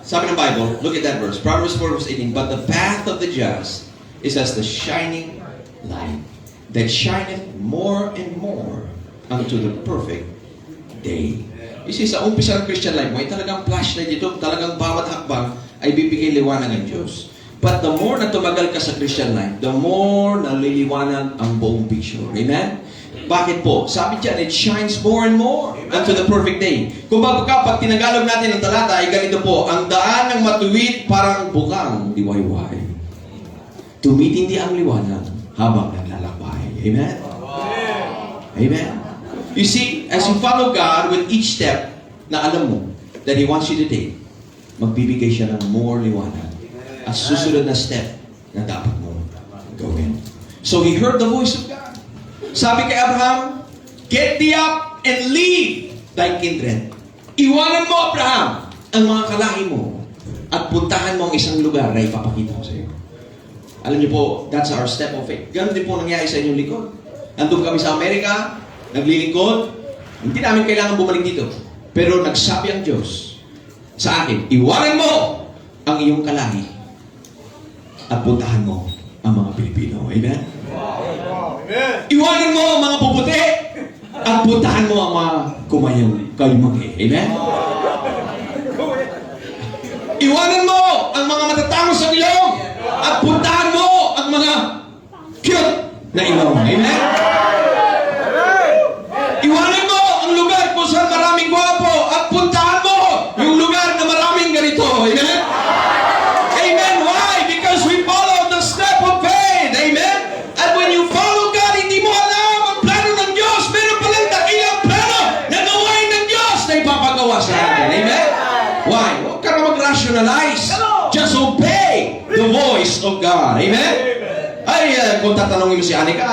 Sabi ng Bible, look at that verse. Proverbs 4 verse 18. But the path of the just is as the shining light that shineth more and more unto the perfect day. You see, sa umpisa ng Christian life mo, ay talagang flashlight ito, talagang bawat hakbang ay bibigay liwanag ng Diyos. But the more na tumagal ka sa Christian life, the more naliliwanag ang buong picture. Amen? Bakit po? Sabi dyan, it shines more and more unto the perfect day. Kung baga, pag tinagalog natin ang talata, ay ganito po, ang daan ng matuwid parang bukang liwayway. Tumitindi ang liwanag habang naglalakbay. Amen? Amen? You see, as you follow God with each step na alam mo that He wants you to take, magbibigay siya ng more liwanag at susunod na step na dapat mo gawin. So he heard the voice of God. Sabi kay Abraham, get thee up and leave thy kindred. Iwanan mo, Abraham, ang mga kalahi mo at puntahan mo ang isang lugar na ipapakita ko sa iyo. Alam niyo po, that's our step of faith. Ganun din po nangyari sa inyong likod. Nandun kami sa Amerika, naglilingkod, hindi namin kailangan bumalik dito. Pero nagsabi ang Diyos sa akin, iwanan mo ang iyong kalahi at puntahan mo ang mga Pilipino. Amen? Iwanan mo ang mga puputi at puntahan mo ang mga kayumagi. Amen? Iwanan mo ang mga matatangos sa ilong at puntahan mo ang mga cute na ilong. Amen? Iwanan mo ang lugar kung saan maraming gwapo at puntahan mo yung lugar na maraming ganito. Amen? Amen? Why? Because we follow the step of faith. Amen? At when you follow God, hindi mo alam ang plano ng Diyos. Meron palang dakilang plano na gawain ng Diyos na ipapagawa sa atin. Amen? Why? Huwag ka na mag-rationalize. Just obey the voice of God. Amen? Kung tatanungin mo si Anika,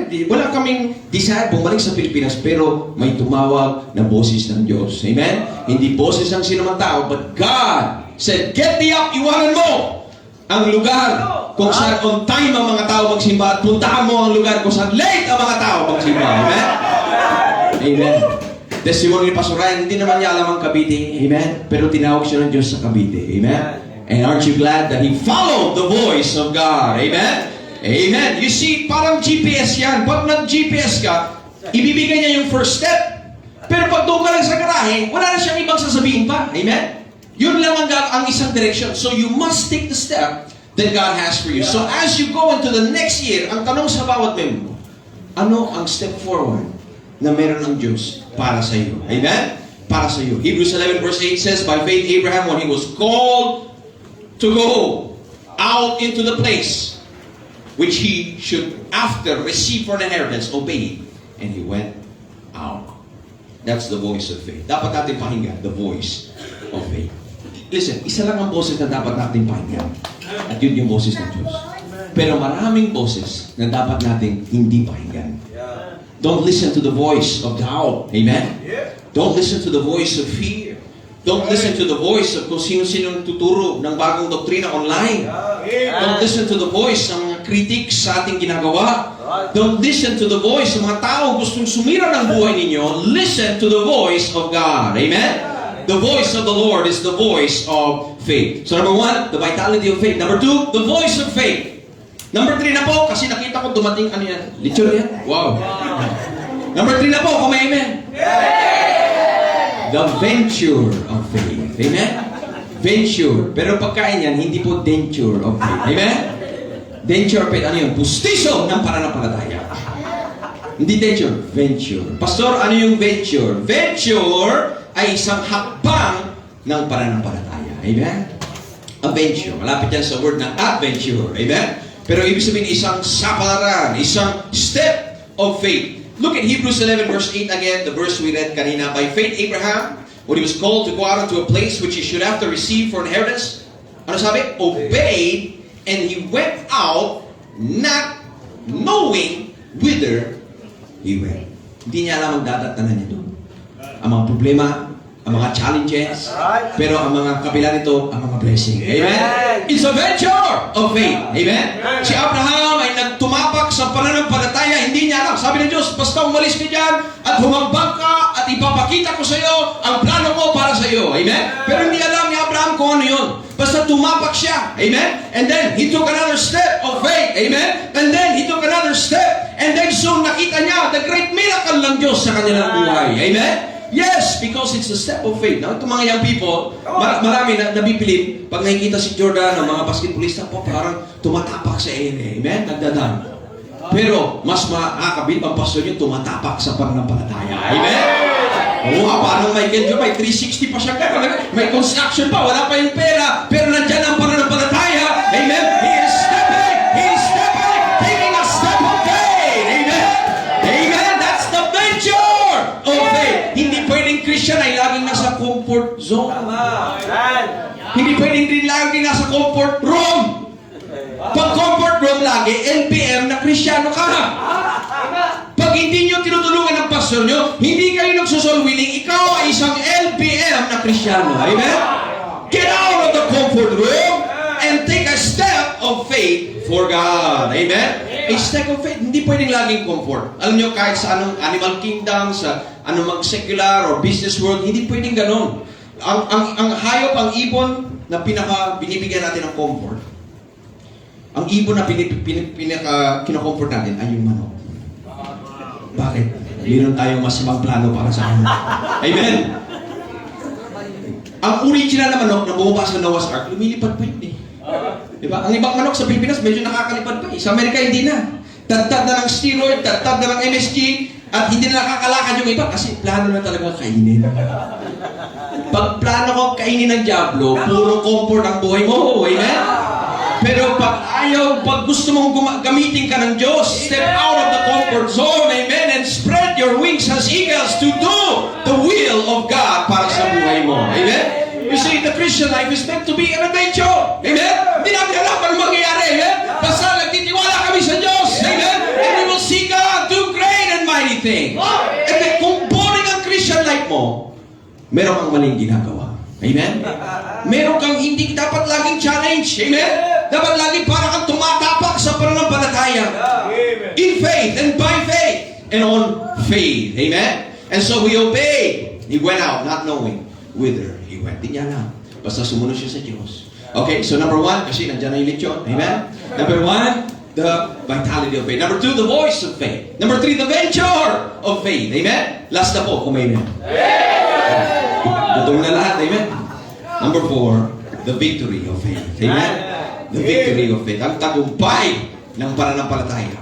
wala kaming desire bumalik sa Pilipinas, pero may tumawag na boses ng Diyos. Amen? Hindi boses ng sinumang tao, but God said, get thee up, iwanan mo ang lugar kung saan on time ang mga tao magsimba at puntahan mo ang lugar kung saan late ang mga tao magsimba. Amen? Amen. Testimony ni Pastor Ryan, hindi naman niya alam ang Cavite. Amen? Pero tinawag siya ng Diyos sa Cavite. Amen? And aren't you glad that he followed the voice of God? Amen? Amen. You see, parang GPS yan. Pag nag-GPS ka, ibibigay niya yung first step. Pero pag doon ka lang sa garahe, wala na siyang ibang sasabihin pa. Amen? Yun lang ang isang direction. So you must take the step that God has for you. So as you go into the next year, ang tanong sa bawat member, ano ang step forward na meron ng Diyos para sa iyo? Amen? Para sa iyo. Hebrews 11 verse 8 says, by faith Abraham, when he was called to go out into the place which he should after receive for an inheritance, obeyed, and he went out. That's the voice of faith. Dapat natin pakinggan, the voice of faith. Listen, isa lang ang boses na dapat natin pakinggan. At yun yung boses ng Diyos. Pero maraming boses na dapat natin hindi pakinggan. Don't listen to the voice of doubt. Amen? Don't listen to the voice of fear. Don't listen to the voice of kung sino-sino tuturo ng bagong doktrina online. Don't listen to the voice ng mga critics sa ating ginagawa. Don't listen to the voice ng mga tao gustong sumira ng buhay ninyo. Listen to the voice of God. Amen? The voice of the Lord is the voice of faith. So number 1, the vitality of faith. Number 2, the voice of faith. Number 3 na po, kasi nakita ko dumating ano yan? Lechon yan? Wow. Number 3 na po, kung may amen. The venture of faith. Amen? Venture. Pero pagkain yan, hindi po denture of faith. Amen? Denture of faith, ano yun? Pustiso ng pananampalataya. Hindi denture, venture. Pastor, ano yung venture? Venture ay isang hakbang ng pananampalataya. Amen? A venture. Malapit yan sa word na adventure. Amen? Pero ibig sabihin, isang sapalaran, isang step of faith. Look at Hebrews 11 verse 8 again, the verse we read kanina. By faith, Abraham, when he was called to go out into a place which he should have to receive for inheritance, ano sabi? Obeyed, and he went out not knowing whither he went. Hindi niya alam ang dadatnan niya doon. Ang mga problema, ang mga challenges, pero ang mga kabila nito, ang mga blessing. Amen? It's a venture of faith. Amen? Si Abraham ay nagtumapak sa pananampalataya, hindi niya alam. Sabi ng Diyos, basta umalis ka dyan at humambang ka at ipapakita ko sa iyo ang plano ko para sa iyo. Amen? Pero hindi alam ni Abraham kung ano yun. Basta tumapak siya. Amen? And then, he took another step of faith. Amen? And then, he took another step. And then, soon nakita niya the great miracle ng Diyos sa kanilang buhay. Amen? Yes, because it's a step of faith. Now, itong mga young people, marami na nabibilib. Pag nakikita si Jordan, ang mga basketballista po, parang tumatapak sa ere. Amen? Nagdadan. Pero, mas makakabit ang pastor niyo, tumatapak sa pananampalataya. Amen? Oo nga, parang Michael Jordan, may 360 pa siya ka. May construction pa, wala pa yung pera. Pero nandyan ang pananampalataya. Amen? He is stepping, taking a step of faith. Amen? Amen? That's the venture of faith. Hindi pwedeng Christian ay laging nasa comfort zone. Hindi pwedeng din laging nasa comfort room. Pag comfort room lagi, LPM na Kristiyano ka. Pag hindi nyo tinutulungan ng pastor nyo, hindi kayo nagsusol willing, ikaw ay isang LPM na Kristiyano. Amen? Get out of the comfort room and take a step of faith for God. Amen? A step of faith, hindi pwedeng laging comfort. Alam nyo, kahit sa anong animal kingdom, sa anong secular or business world, hindi pwedeng ganon. Ang hayop, ang ibon na binibigyan natin ng comfort, ang ibon na kinakomfort natin ay yung manok. Bakit? Meron tayong mas ibang plano para sa kanila. Amen? Ang original na manok na bumaba sa Noah's Ark, lumilipad pa yun eh. Diba? Ang ibang manok sa Pilipinas, medyo nakakalipad pa eh. Sa Amerika, hindi na. Tagtag na ng steroid, tagtag na ng MSG, at hindi na nakakalakad yung iba kasi plano na talaga kainin. Pag plano ko kainin ng Diablo, puro comfort ang buhay mo. Amen? Pero pag gusto mong gamitin ka ng Diyos, step out of the comfort zone, amen, and spread your wings as eagles to do the will of God para sa buhay mo. Amen? You see, the Christian life is meant to be an adventure. Amen? Hindi namin alam ano mangyayari. Amen? Basta nagtitiwala kami sa Diyos. Amen? And we will see God do great and mighty things. And then, kung boring ang Christian life mo, meron kang maling ginagawa. Amen? Meron kang hindi dapat laging challenge. Amen? Dapat laging para kang tumatapak sa pananampalataya. In faith and by faith and on faith. Amen? And so we obeyed. He went out not knowing whither he went. Di niya alam. Basta sumunod siya sa Diyos. Okay, so number 1, kasi nandiyan na yung lechon. Amen? Number 1, the vitality of faith. Number 2, the voice of faith. Number 3, the venture of faith. Amen? Last na po, kung may amen. Gutom na lahat. Amen? Number 4, the victory of faith. Amen? The victory of faith. Ang tagumpay ng pananampalataya.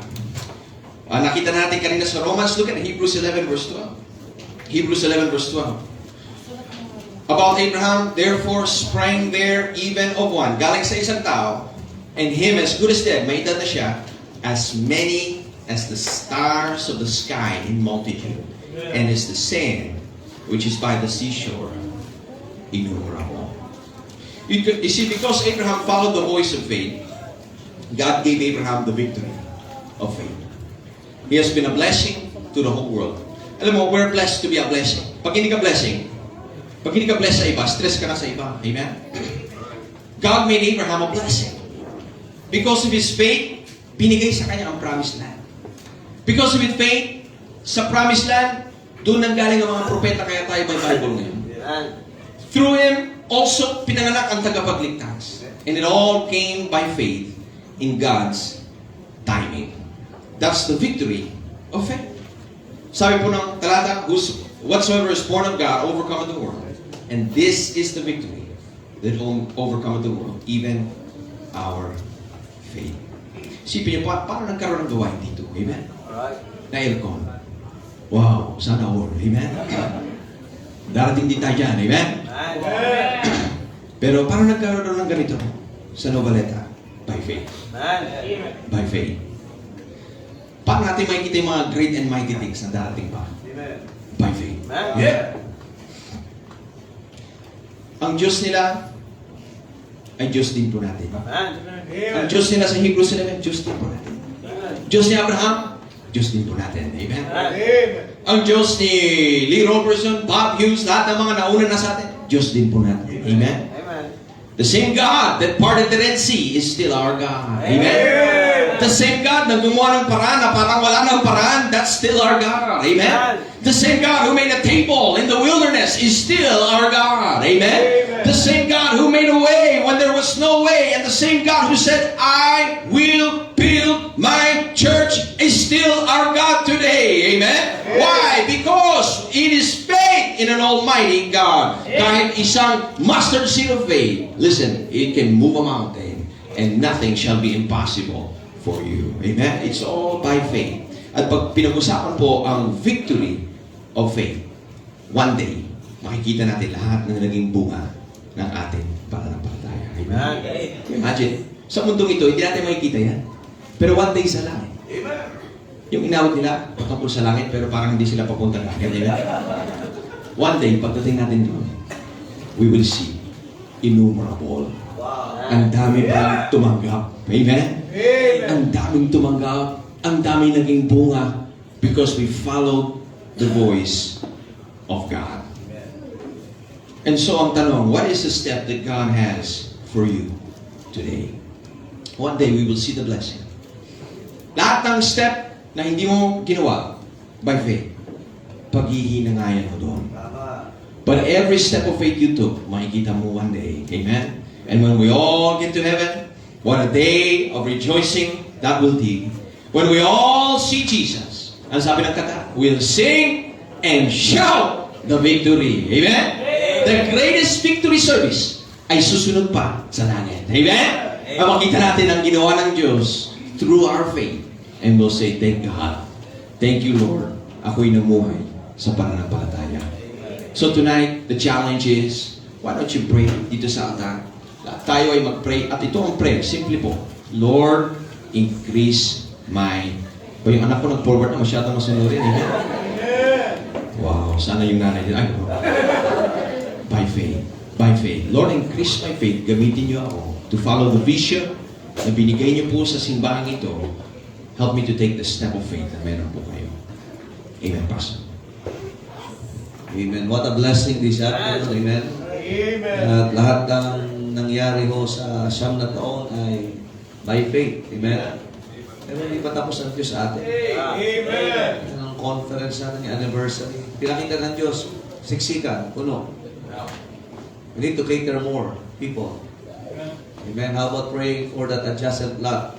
Nakita natin kanina sa Romans. Look at Hebrews 11 verse 12. Hebrews 11 verse 12. About Abraham, therefore sprang there even of one. Galing sa isang tao, and him as good as dead, may edad na siya, as many as the stars of the sky in multitude, and as the sand which is by the seashore, innumerable. You see, because Abraham followed the voice of faith, God gave Abraham the victory of faith. He has been a blessing to the whole world. Alam mo, we're blessed to be a blessing. Pag hindi ka blessed sa iba, stress ka na sa iba. Amen? God made Abraham a blessing. Because of his faith, binigay sa kanya ang promised land. Because of his faith, sa promised land, doon nanggaling ang mga propeta, kaya tayo may Bible ngayon. Through him, also pinanganak ang tagapagligtas. And it all came by faith in God's timing. That's the victory of faith. Sabi po ng talata, whatsoever is born of God overcometh the world. And this is the victory that overcometh the world, even our faith. Isipin niyo, paano nagkaroon ng gawain dito? Amen? Na aircon. Wow, sana all. Amen? Darating din tayo dyan. Amen? Pero paano nagkaroon ng ganito sa Novaleta? By faith. By faith. Paano natin makikita yung mga great and mighty things na darating pa? By faith. Yeah. Ang Diyos nila ay Diyos din po natin. Ang Diyos nila sa Hebrews 11, Diyos din po natin. Diyos ni Abraham, Diyos din po natin. Amen? Ang Diyos ni Lee Robertson, Bob Hughes, lahat ng mga nauna na sa atin, Diyos din po natin. Amen? The same God that parted the Red Sea is still our God. Amen? The same God na gumawa ng paraan na parang wala ng paraan, that's still our God. Amen? The same God who made a table in the wilderness is still our God. Amen? The same God who made a way when there was no way, and the same God who said, I will build my church is still our God today. Amen? Why? Because it is faith in an almighty God. Kahit isang mustard seed of faith, listen, it can move a mountain and nothing shall be impossible for you. Amen? It's all by faith. At pag pinag-usapan po ang victory of faith, one day, makikita natin lahat ng naging bunga ng ating pananampalataya. Amen? Imagine, sa mundong ito, hindi natin makikita yan. Pero one day sa langit. Yung inawat nila, patungkol sa langit, pero parang hindi sila papunta na. One day, pagdating natin doon, we will see innumerable. Ang dami pang tumanggap. Amen? Ang daming tumanggap. Ang daming naging bunga because we followed the voice of God. And so ang tanong, what is the step that God has for you today? One day we will see the blessing. Lahat ng step na hindi mo ginawa by faith, paghihinangayan mo doon. But every step of faith you took, makikita mo one day. Amen? And when we all get to heaven, what a day of rejoicing that will be. When we all see Jesus, ang sabi ng kanta, we'll sing and shout the victory. Amen? The greatest victory service ay susunod pa sa langit. Amen? Makita natin ang ginawa ng Diyos through our faith. And we'll say, thank God. Thank you, Lord. Ako'y namuhay sa pananampalataya. So tonight, the challenge is, why don't you pray dito sa altar? Tayo ay mag-pray. At ito ang prayer. Simple po. Lord, increase my... O yung anak ko nag-forward na masyadong masunurin. Amen? Wow, sana yung nanay din. Ay, by faith. By faith. Lord, increase my faith. Gamitin niyo ako to follow the vision na binigay niyo po sa simbahan ito. Help me to take the step of faith na meron po kayo. Amen, Pastor. Amen. What a blessing this afternoon. Amen. At lahat ng nangyari ho sa siyam na taon ay by faith. Amen. Pero hindi pa tapos ang Diyos sa atin. Amen. Ang conference natin, yung anniversary. Pinakita ng Diyos, siksikan, puno. We need to cater more people. Amen. How about praying for that adjacent lot?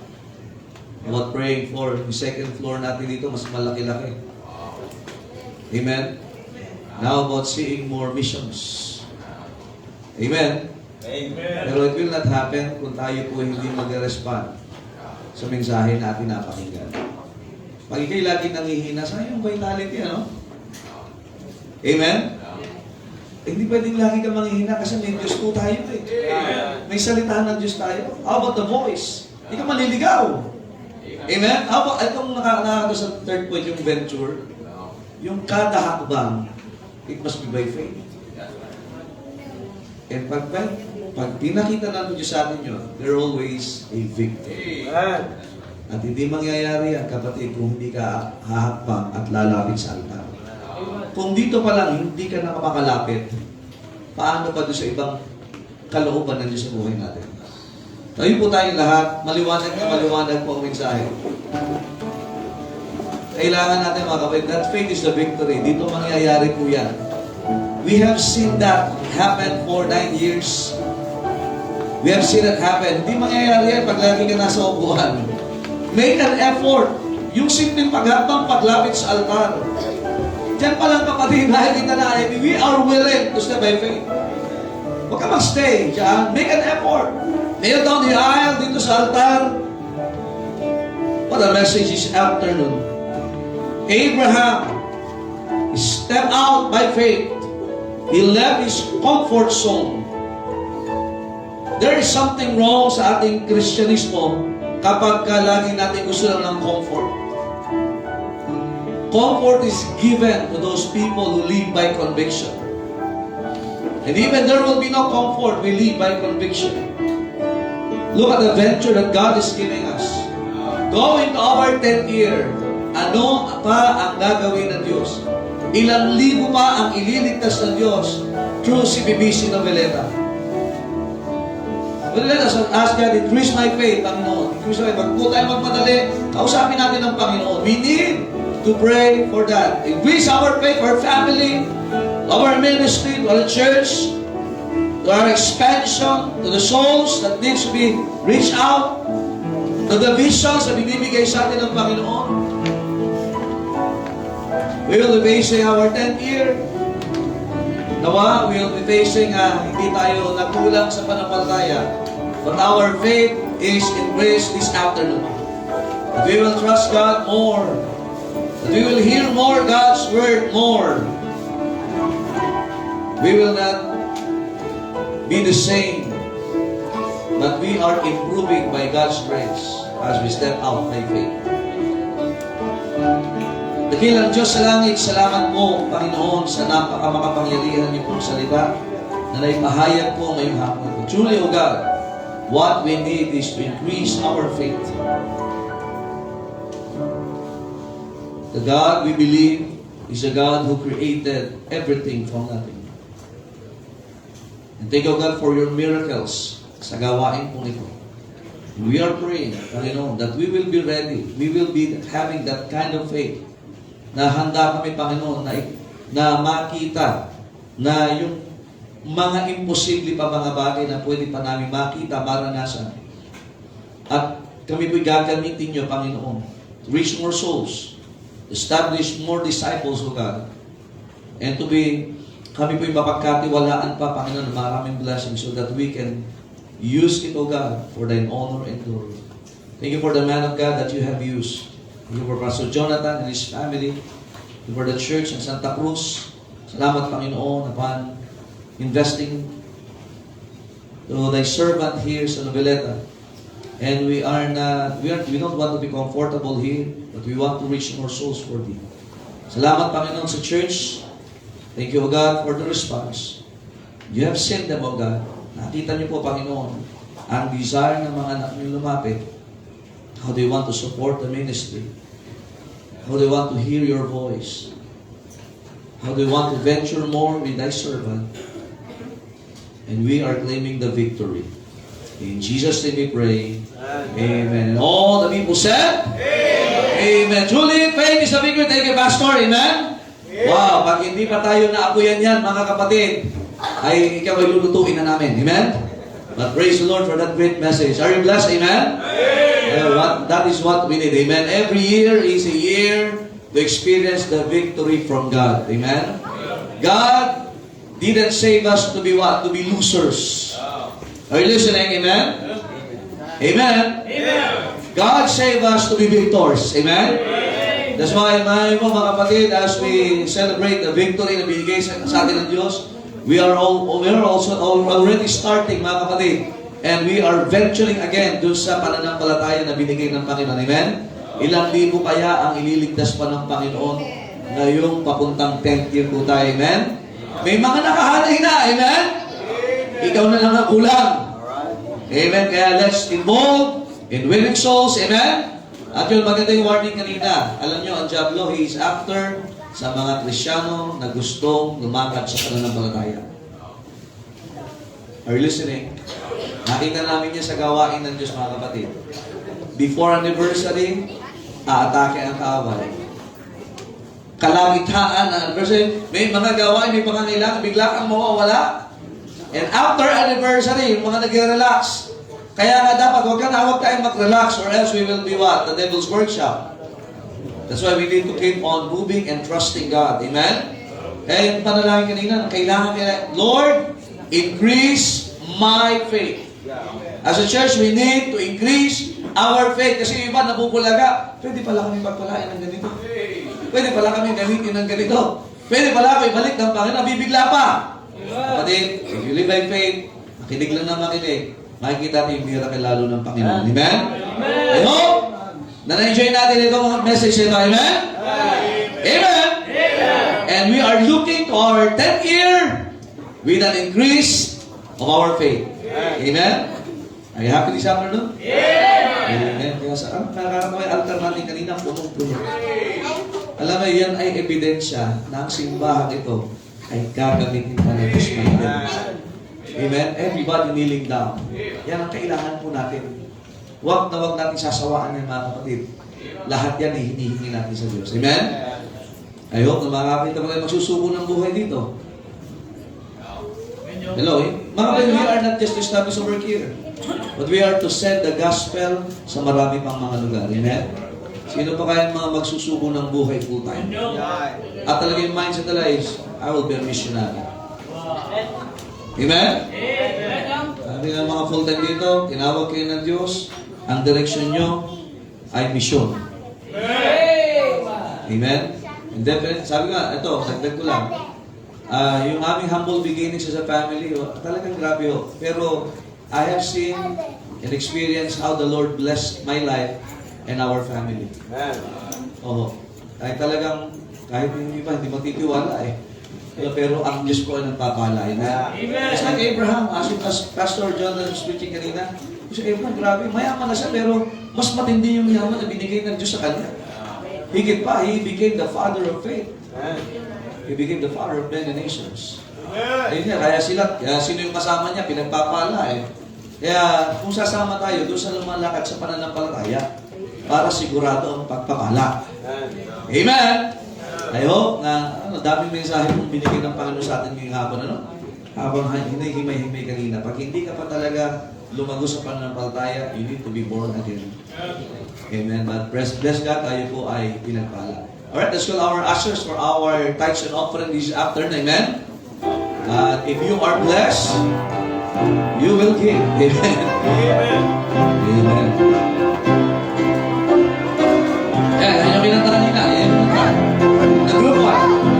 How about praying for the second floor natin dito, mas malaki-laki? Amen. How about seeing more missions? Amen. Amen. Pero it will not happen kung tayo po hindi mag-respond sa mensahe natin napakinggan. Pag ikay lagi nangihina, sayang vitality, ano? Amen? Eh, hindi pwedeng lagi ka manghihina kasi may Diyos po tayo eh. May salita ng Diyos tayo. How about the voice? Hindi ka maliligaw. Amen? How about, itong nakakado sa third point, yung venture, yung kada hakbang, it must be by faith. And pag pinakita ng Diyos sa atin yun, there always a victory. At hindi mangyayari yan, kapatid, kung hindi ka hahakbang at lalapit sa altar. Kung dito pa lang, hindi ka nakapakalapit, paano pa doon sa ibang kalooban ng Diyos sa buhay natin? Tayo po tayong lahat, maliwanag po ang mensahe. Kailangan natin mga kapatid, that faith is the victory. Dito mangyayari po yan. We have seen that happen for 9 years. We have seen it happen. Hindi mangyayari yan pag lagi ka nasa upuan. Make an effort. Yung simpleng paghapang paglapit sa altar. Diyan pa lang kapatid, nakikita na, we are willing to step by faith. Huwag ka mag-stay dyan. Make an effort. Kneel down the aisle dito sa altar. What a message this afternoon. Abraham stepped out by faith. He left his comfort zone. There is something wrong sa ating Kristyanismo kapag lagi natin gusto lang ng comfort. Comfort is given to those people who live by conviction. And even there will be no comfort, we live by conviction. Look at the venture that God is giving us. Going to our 10th year ano pa ang gagawin ng Diyos? Ilang libo pa ang ililigtas ng Diyos through si BBC Noveleta. But let us ask God, increase my faith, Panginoon. Increase my faith. Wag po tayo magmadali. Kausapin natin ang Panginoon. We need to pray for that. Increase our faith, our family, our ministry, to our church, to our expansion, to the souls that needs to be reached out, to the visions na binibigay sa atin ng Panginoon. We will be facing our 10th year. Nawa, we will be facing hindi tayo nagkulang sa pananampalataya. But our faith is increased this afternoon. That we will trust God more. That we will hear more God's word more. We will not be the same. But we are improving by God's grace as we step out by faith. Dakilang Diyos sa langit, salamat po, Panginoon, sa napakamakapangyarihan niyo pong salita na naipahayag po ngayong hapon. Truly, O God, what we need is to increase our faith. The God we believe is a God who created everything from nothing. And thank you, God, for your miracles sa gawain po nito. We are praying, Panginoon, that we will be ready. We will be having that kind of faith na handa kami, Panginoon, na makita na yung mga imposible pa mga bagay na pwede pa namin makita, maranasan. At kami po'y gagamitin niyo, Panginoon, to reach more souls, establish more disciples, O God, and kami po'y mapagkatiwalaan pa, Panginoon, ng maraming blessings so that we can use it, O God, for Thine honor and glory. Thank you for the man of God that you have used. Thank you for Pastor Jonathan and his family. Thank you for the church in Santa Cruz. Salamat, Panginoon, upon investing to Thy servant here sa Noveleta. And we don't want to be comfortable here, but we want to reach more souls for Thee. Salamat, Panginoon, sa church. Thank you, O God, for the response. You have sent them, O God. Nakita niyo po, Panginoon, ang desire ng mga anak niyo lumapit. How they want to support the ministry. How they want to hear your voice. How they want to venture more with Thy servant. And we are claiming the victory. In Jesus' name we pray. Amen. And all the people said? Amen. Truly, faith is the victory. Thank you, Pastor. Amen? Wow, pag hindi pa tayo naapuyan yan, mga kapatid, ay ikaw ay lulutuin na namin. Amen? But praise the Lord for that great message. Are you blessed? Amen? That is what we need. Amen? Every year is a year to experience the victory from God. Amen? God didn't save us to be what? To be losers. Are you listening? Amen? Amen? God saved us to be victors. Amen? That's why, mga kapatid, as we celebrate the victory na binigay sa atin ng Diyos, we are also already starting, mga kapatid, and we are venturing again dun sa pananampalataya na binigay ng Panginoon. Amen? Ilang libo kaya ang ililigtas pa ng Panginoon ngayong papuntang 10th year po tayo. Amen? May mga nakahanay na. Amen? Ikaw na lang ang kulang. Amen? Kaya let's involve in winning souls. Amen? At yun, maganda yung warning kanina. Alam nyo, ang Diablo, he is after sa mga Kristiyano na gustong lumakad sa pananampalataya. Are you listening? Nakita namin yan sa gawain ng Diyos, mga kapatid. Before anniversary, aatake ang kaaway. Kalamitaan ang anniversary. May mga gawain, may pangangailangan, bigla kang mawawala. And after anniversary, yung mga nag-relax. Kaya nga dapat, huwag tayong mag-relax or else we will be what? The devil's workshop. That's why we need to keep on moving and trusting God. Amen? Kaya yung panalangin kanina, kailangan, Lord, increase my faith. As a church, we need to increase our faith. Kasi yung iba nabubulaga, pwede pala kami magpalain ng ganito. Pwede pala kami gamitin ng ganito. Pwede pala ako ibalik ng Panginoon, bibigla pa. Kapatid, if you live by faith, makinig lang na makinig. Makikita natin yung miracle lalo ng Panginoon. Amen? I hope na na-enjoy natin itong message nito. Amen? Amen? And we are looking to our 10th year with an increase of our faith. Amen? Are you happy this afternoon? Amen. Kaya sa nakakatawa yung altar natin kanina, punong-puno. Alam mo, yan ay ebidensya na ang simbahan ito ay gagamitin pa ng Diyos ngayon. Amen? Everybody kneeling down. Yan ang kailangan po natin. Huwag na huwag natin sasawaan yan, mga kapatid. Lahat yan ay hinihingi natin sa Diyos. Amen? I hope na makakita mo tayo magsusuko ng buhay dito. Hello, eh? Mga kapatid, we are not just to establish a work here, but we are to send the gospel sa marami pang mga lugar. Amen? Sino pa kaya mga magsusuko ng buhay full time? At talaga yung mindset nila is, I will be a missionary. Amen? Sabi ng mga full time dito, tinawag kayo ng Diyos, ang direksyon nyo ay misyon. Amen? And then, sabi nga, ito, sagdag ko lang, yung aming humble beginnings as a family, talagang grabe ho. Pero, I have seen and experienced how the Lord blessed my life and our family. Oo. Kahit talagang, kahit yung iba, hindi matitiwala eh. Pero ang Diyos po ay nagpapalay na. It's like Abraham, as Pastor John was preaching kanina, si Abraham, grabe, mayaman na siya, pero mas matindi yung yaman na binigay ng Diyos sa kanya. Higit pa, he became the father of faith. He became the father of many nations. Ayun niya, kaya sino yung kasama niya, pinagpapala eh. Kaya kung sasama tayo, doon sa lumalakad sa pananampalataya, para sigurado ang pagpapala. Amen! I hope na daming mensahe kong binigay ng Panginoon sa atin ngayong hapon. Habang hinahimay-himay kanina, pag hindi ka pa talaga lumago sa pananampalataya, you need to be born again. Amen. But bless God, tayo po ay pinagpala. Alright, let's call our ushers for our tithes and offering this afternoon. Amen. If you are blessed, you will give. Amen. Amen. Amen. Yan yung kinanta kanina. Yan yung kinanta. Nag-group 1.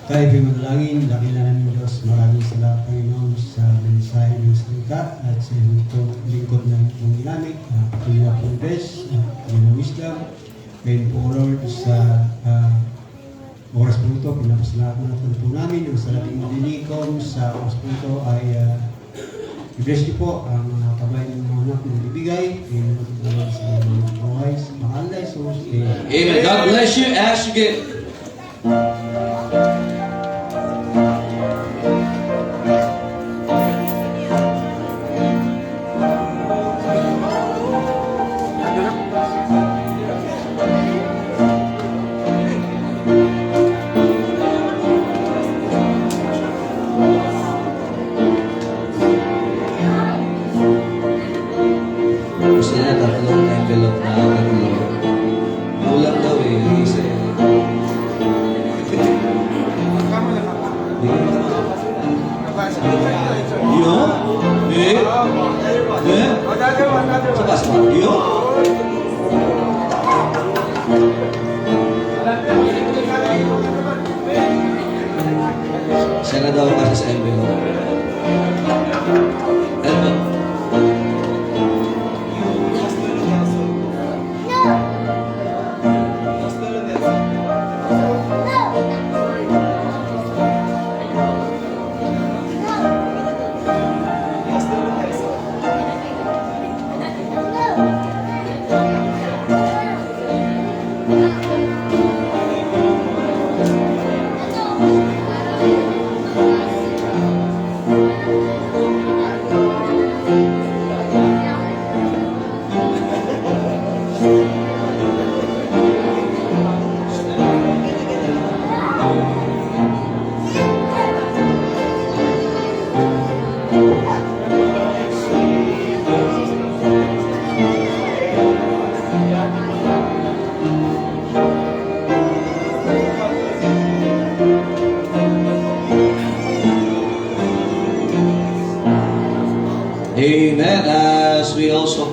Tayo pinagdalangin, dakilan ng Diyos. Maraming salamat, Panginoon, sa mensahe ng salita at sa lingkod ng iyong ginamit. Patuloy na progress, patuloy na wisdom. Ngayon po, Lord, sa oras po ito, pinapasalamat natin po namin ang salating dinikom sa oras po ito ay i-bless niyo po ang mga kabay ng mga anak na ibigay. Ngayon sa mga buhay, sa mahal na Jesus. Amen. God bless you as you give. Gusto niya tatlong envelope na tatlo. Kulang daw eh. Isa eh. Yo? Eh? Eh? Sabas ba? Yo? Siya na daw kasi sa envelope. Envelope.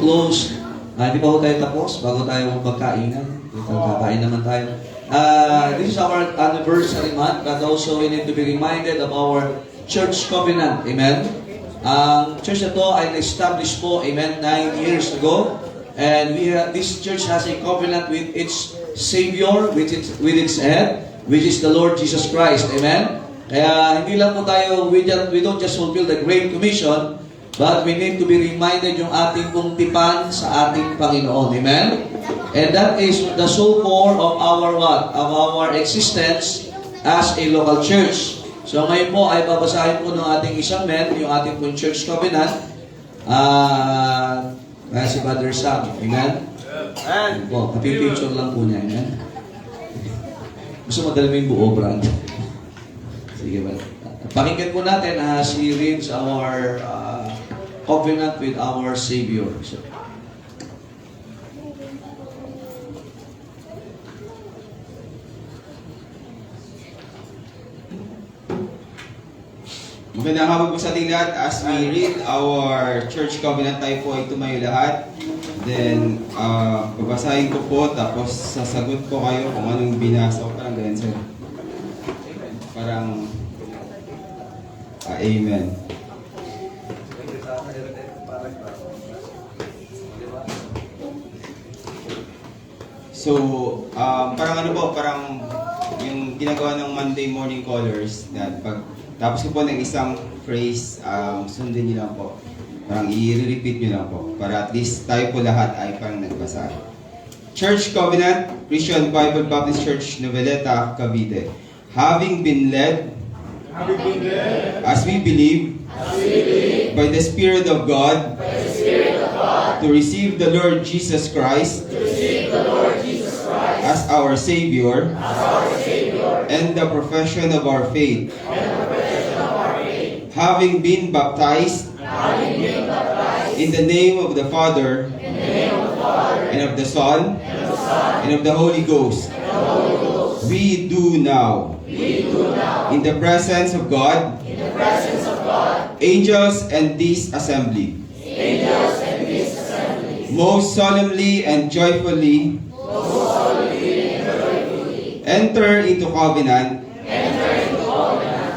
close. Hindi pa ho tayo tapos bago tayo magkainan. Kakain naman tayo. This is our anniversary month, but also we need to be reminded of our church covenant. Amen? Ang church na to ay na-establish po, amen, 9 years ago. And this church has a covenant with its Savior, with its head, which is the Lord Jesus Christ. Amen? Kaya hindi lang po tayo, we don't just fulfill the Great Commission, but we need to be reminded yung ating pong tipan sa ating Panginoon. Amen? And that is the sole core of our what? Of our existence as a local church. So ngayon po ay babasahin po ng ating isang men, yung ating pong church covenant. Si Brother Sam. Amen? Amen. Po, kapipicture lang po niya. Amen? Gusto mo dalawin buo, Brad? Sige ba? Pakinggan po natin as he reads our covenant with our Savior. So, magandang hapon po sa ating lahat. As we read our church covenant, tayo po ay tumayo lahat. Then, babasahin ko po, tapos sasagot po kayo kung anong binasa ko. Parang ganyan, sir. Parang, amen. So, parang ano po, parang yung ginagawa ng Monday morning callers, na pag tapos ko po ng isang phrase, sundin niyo lang po. Parang i-repeat niyo lang po. Para at least tayo po lahat ay parang nagbasa. Church Covenant, Christian Bible Baptist Church, Noveleta, Cavite. Having been led, as we believe, by the Spirit of God, to receive the Lord Jesus Christ, as our Savior, and the profession of our faith. Having been baptized, in the name of the Father, and of the Son, and of the Holy Ghost, we do now, in the presence of God, angels and this assembly, most solemnly and joyfully, enter into covenant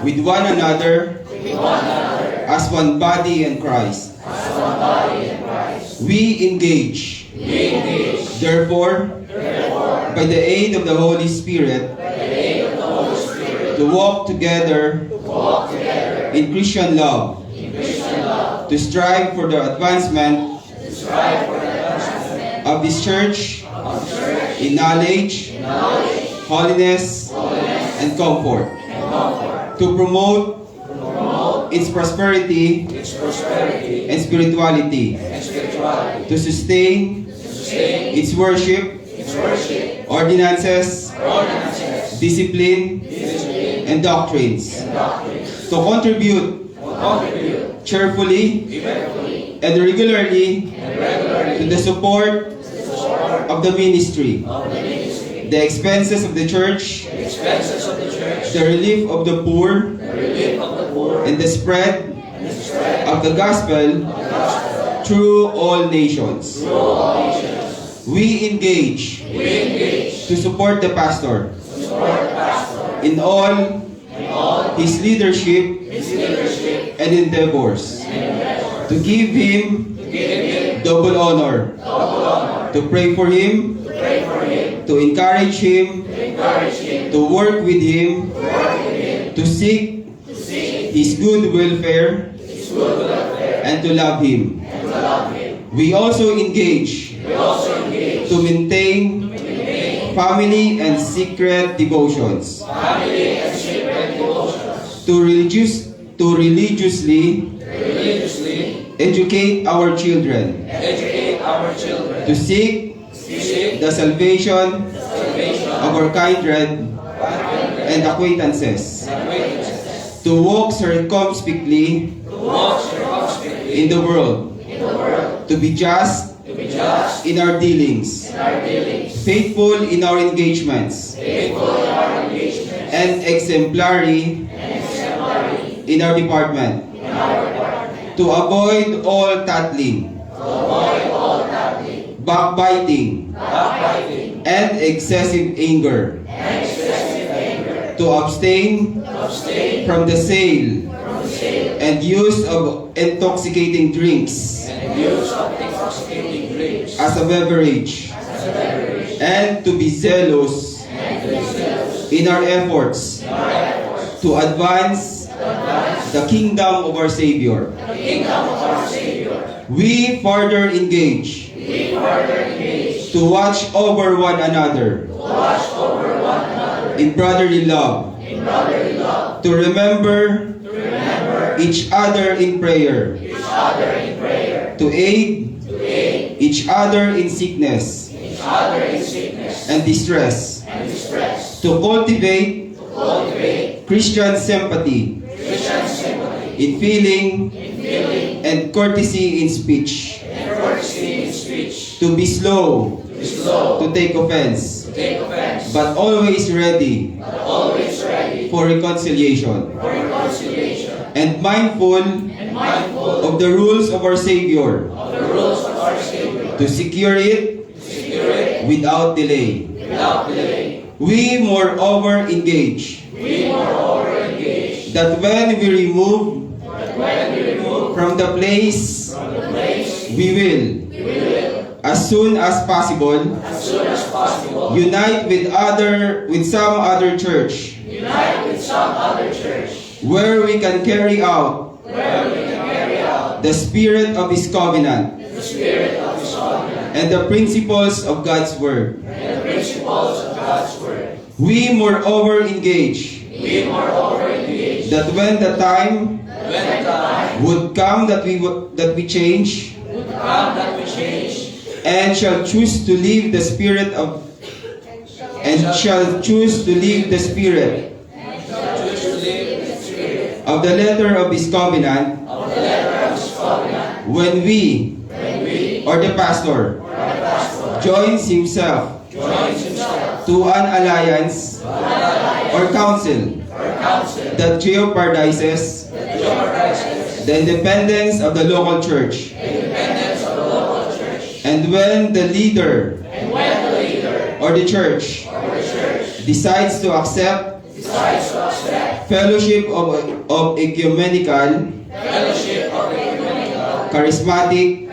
with one another as one body in Christ. We engage, therefore, by the aid of the Holy Spirit, to walk together in Christian love, to strive for the advancement of this church in knowledge, holiness, and comfort, to promote its prosperity and spirituality, to sustain its worship, ordinances, discipline, and doctrines, to contribute cheerfully and regularly to the support of the ministry, the expenses of the church, the relief of the poor, and the spread of the gospel through all nations. We engage to support the pastor in all his leadership and endeavors, to give him double honor, to pray for him, to encourage him, to work with him, to seek his good welfare, and to love him. We also engage to maintain family and secret devotions, to religiously educate our children, to seek the salvation of our kindred and acquaintances, to walk circumspectly in the world, to be just in our dealings, faithful in our engagements, and exemplary in our department, to avoid all tattling, backbiting, and excessive anger, to abstain from the sale and use of intoxicating drinks as a beverage, and to be zealous in our efforts to advance the kingdom of our Savior. We further engage to watch over one another in brotherly love, to remember each other in prayer, to aid each other in sickness and distress, to cultivate Christian sympathy in feeling and courtesy in speech, to be slow to take offense, but always ready for reconciliation, and mindful of the rules of our Savior, to secure it without delay. We moreover engage that when we remove from the place, we will, as soon as possible, unite with some other church, where we can carry out the spirit of His covenant and the principles of God's word. We moreover engage that when the time would come that we change and shall choose to leave the spirit of the letter of His covenant, when we or the pastor joins himself to an alliance or council that jeopardizes the independence of the local church, and when the leader or the church decides to accept fellowship of ecumenical, charismatic,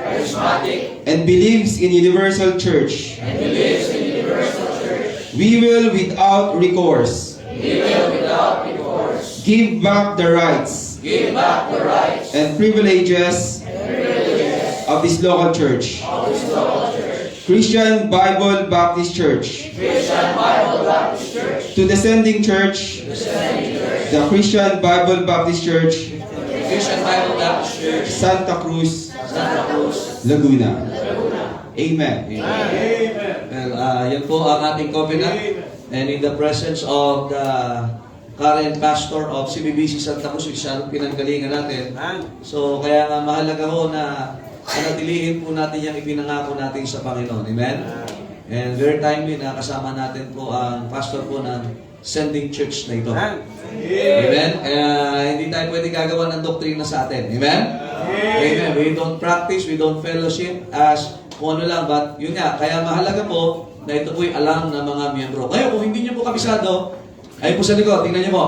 and believes in universal church, we will without recourse give back the rights and privileges of this local church, Christian Bible Baptist Church, to the sending church, the Christian Bible Baptist Church, Santa Cruz, Laguna. Amen. Well, yan po ang ating covenant. And in the presence of the current pastor of CBBC Santa Cruz, which siya pinanggalingan natin. So, kaya nga mahalaga ho na panatilihin po natin yung ipinangako natin sa Panginoon. Amen? And very timely na kasama natin po ang pastor po ng sending church na ito. Amen? Kaya hindi tayo pwede gagawa ng doktrina sa atin. Amen? Amen. We don't practice, we don't fellowship as kung ano lang. But yun nga, kaya mahalaga po na ito po'y alam ng mga miyembro. Ngayon, kung hindi nyo po kabisado, ay po sa likod, tingnan nyo po.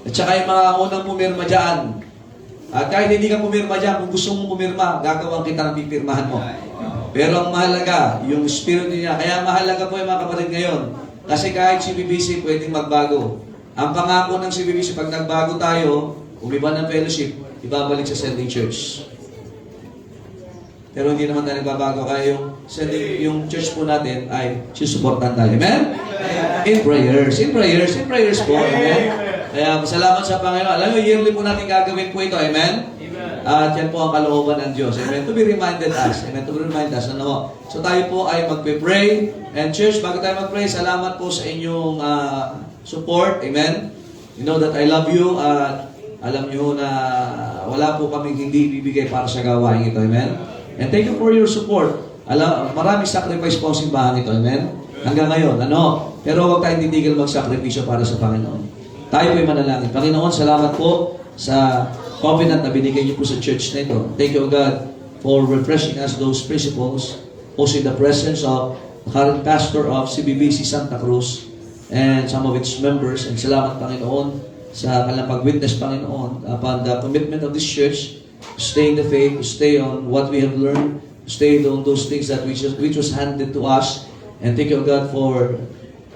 At saka yung mga unang pumirma dyan. At kahit hindi ka pumirma dyan, kung gusto mong pumirma, gagawin kita ng pipirmahan mo. Pero ang mahalaga, yung spirit niya. Kaya mahalaga po yung mga kapatid ngayon. Kasi kahit si BBC pwedeng magbago. Ang pangako ng CBBC, pag nagbago tayo, umiba ng fellowship, ibabalik sa sending church. Pero hindi naman tayo nagbabago. Kaya yung church po natin ay susuportan tayo. Amen? In prayers. In prayers. In prayers po. Amen? Kaya salamat sa Panginoon. Alam mo, yearly po natin gagawin po ito. Amen? At yan po ang kalooban ng Diyos. Amen? To be reminded us. Amen? To be reminded us. Ano? So tayo po ay magpe-pray. And church, bago tayo mag-pray, salamat po sa inyong support. Amen? You know that I love you. Alam nyo na wala po kaming hindi bibigay para sa gawain ito. Amen? And thank you for your support. Maraming sacrifice po ang simbahan ito. Amen? Hanggang ngayon. Ano? Pero huwag tayong titigil magsakripisyo para sa Panginoon. Tayo po'y manalangin. Panginoon, salamat po sa covenant na binigay niyo po sa church na ito. Thank you, God, for refreshing us those principles. also in the presence of the current pastor of CBBC Santa Cruz and some of its members. And salamat, Panginoon, sa kanilang pag-witness, Panginoon, upon the commitment of this church to stay in the faith, to stay on what we have learned, to stay on those things that which was handed to us. And thank you, God, for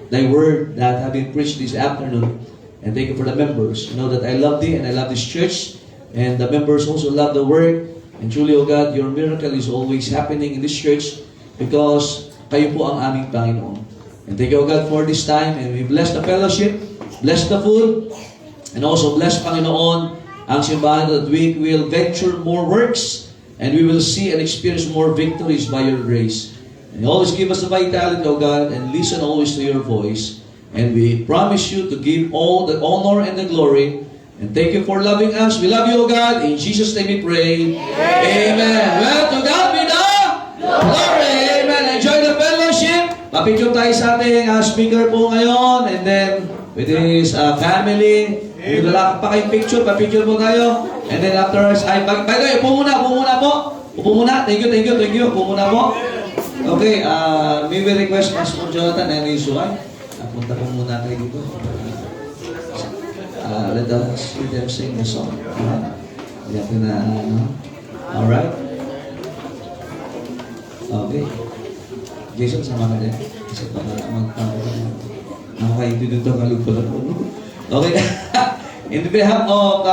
thy word that have been preached this afternoon. And thank you for the members. You know that I love thee and I love this church. And the members also love the word. And truly, oh God, your miracle is always happening in this church because kayo po ang aming Panginoon. And thank you, oh God, for this time. And we bless the fellowship, bless the food, and also bless, Panginoon, ang simbahan that we will venture more works and we will see and experience more victories by your grace. And always give us the vitality, oh God, and listen always to your voice. And we promise you to give all the honor and the glory. And thank you for loving us. We love you, O God. In Jesus' name we pray. Amen. Well, to God be the glory. Amen. Enjoy the fellowship. Papicture tayo sa ating speaker po ngayon. And then, with his family. Kung wala pa kayong picture, papicture po tayo. And then afterwards, by the way, upo muna po. Upo muna. Thank you. Upo muna po. Okay, may we request Pastor Jonathan and his wife. Punta po muna tayo dito. Let us hear them sing a song. Alright. Okay. Jason, sama ka din. Kasi baka magtanto ka na. Nakakaintindi dito, kalugpala po. Okay. In behalf of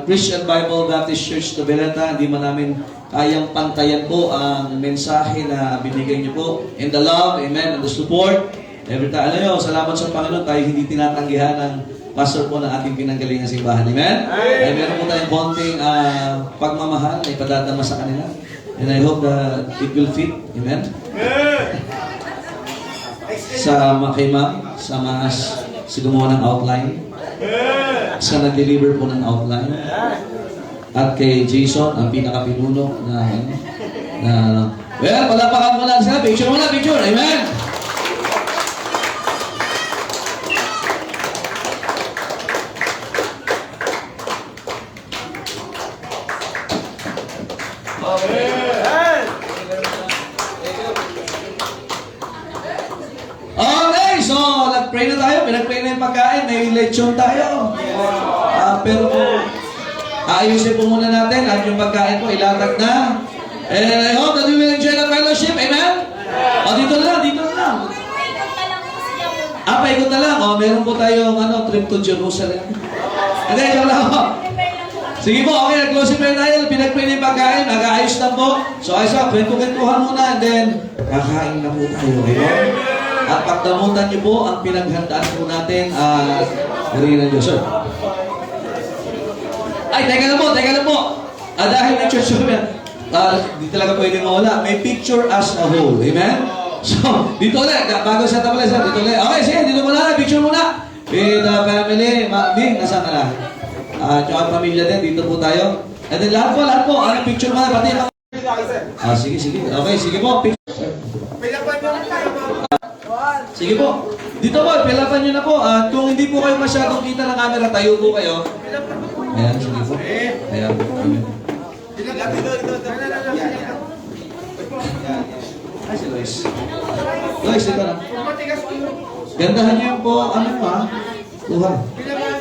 Christian Bible Baptist Church Noveleta, hindi man namin kayang pantayan po ang mensahe na binigay niyo po. In the love, amen, and the support. Every time, alam nyo, salamat sa Panginoon, tayo hindi tinatanggihan ng pastor po ng ating pinanggalingan simbahan. Amen? Ay meron po tayong konting pagmamahal na ipadadama sa kanila. And I hope that it will fit. Amen? Sa kay Ma'am, sa mas gumawa ng outline. Sa nag-deliver po ng outline. At kay Jason, ang pinaka-pinuno well, palapakan mo lang sila. Picture. Amen? Okay, so nag-pray na tayo. Pinag-pray na yung pagkain. May lechon tayo. Pero ayusin po muna natin at yung pagkain po ilatag na. And I hope that we will enjoy the fellowship. Amen? Dito na lang. Paikot na lang. Meron po tayong trip to Jerusalem. Hindi, joke lang po. Sige po, okay, nag-closing prayer tayo. Pinag-pray na yung pagkain. Nag-aayos na po. So, ayos na, kwentuhan muna. And then, kakain na po tayo. Okay? At pagdamutan niyo po ang pinaghandaan po natin ng Diyos. Sir. Ay, teka lang po. Dahil may church kami, di talaga pwede mawala. May picture as a whole. Amen? So, dito ulit. Bago sa tabla, sir. Dito ulit. Okay, sige, dito muna. Picture muna. With the family. Ma'am, nasaan ka na? Tsaka ang pamilya din. Dito po tayo. And then lahat po. Picture muna. Pati yung sige. Okay, sige po. Picture. Sige po. Dito po, pilapan nyo na po. At kung hindi po kayo masyadong kita ng camera, tayo po kayo. Ayan, sige po. Ayan. Amen. Ay, si Lois. Lois, dito na. Gandahan nyo yung po, Tuhan.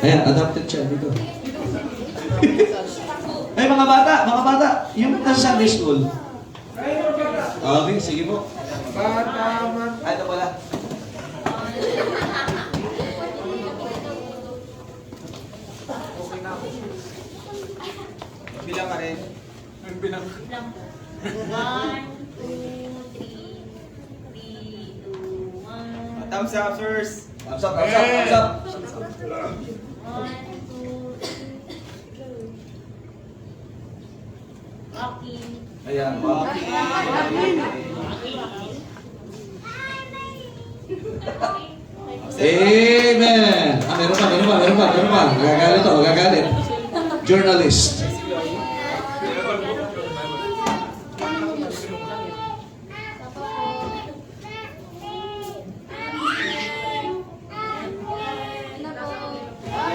Ayan, adopted siya dito. Ay, mga bata. Yung nasa Sunday school. Okay, sige po. Ay, ito pala. Bilang ka rin. Bilang. 1, 2, 3, 2, 1. Thumbs up, sirs. Thumbs up. 1, 2, 3. Rocky. Ayan po. Amen! Meron pa. Gagalit. Journalist.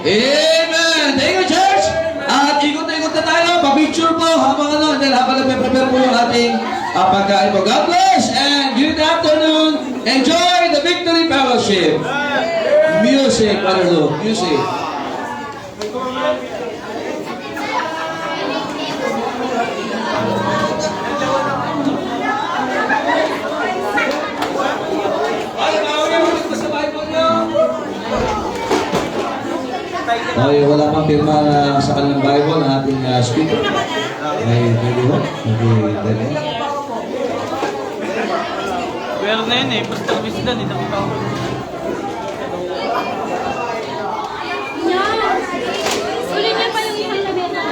Amen! Thank you, church! At ikot na tayo. Pa-picture po habang habang nagpe-prepare po yung ating pagkain po. God bless and good afternoon. Enjoy the Victory Fellowship. Music, Brother Luke. Music. Okay, wala pang pirma sa kanilang Bible ng ating speaker. May pwede ba? Pwede. Pero na yun eh, basta kami sila, hindi nakita ko. Ulit niya pa yung isang labi na.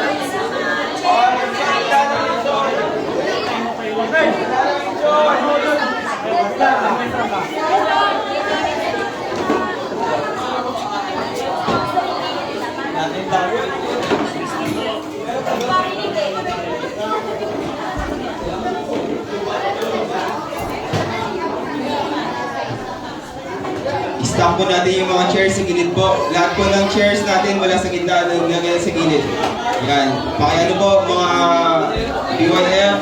Stop po natin yung mga chairs sa gilid po. Lahat po ng chairs natin wala sa gitna, nagagay sa gilid. Yan. Pakiano po mga BYF,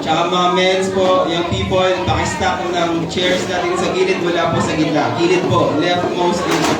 tsaka mga men's po, yung people, pakistop ng chairs natin sa gilid, wala po sa gitna. Gilid po, leftmost din po.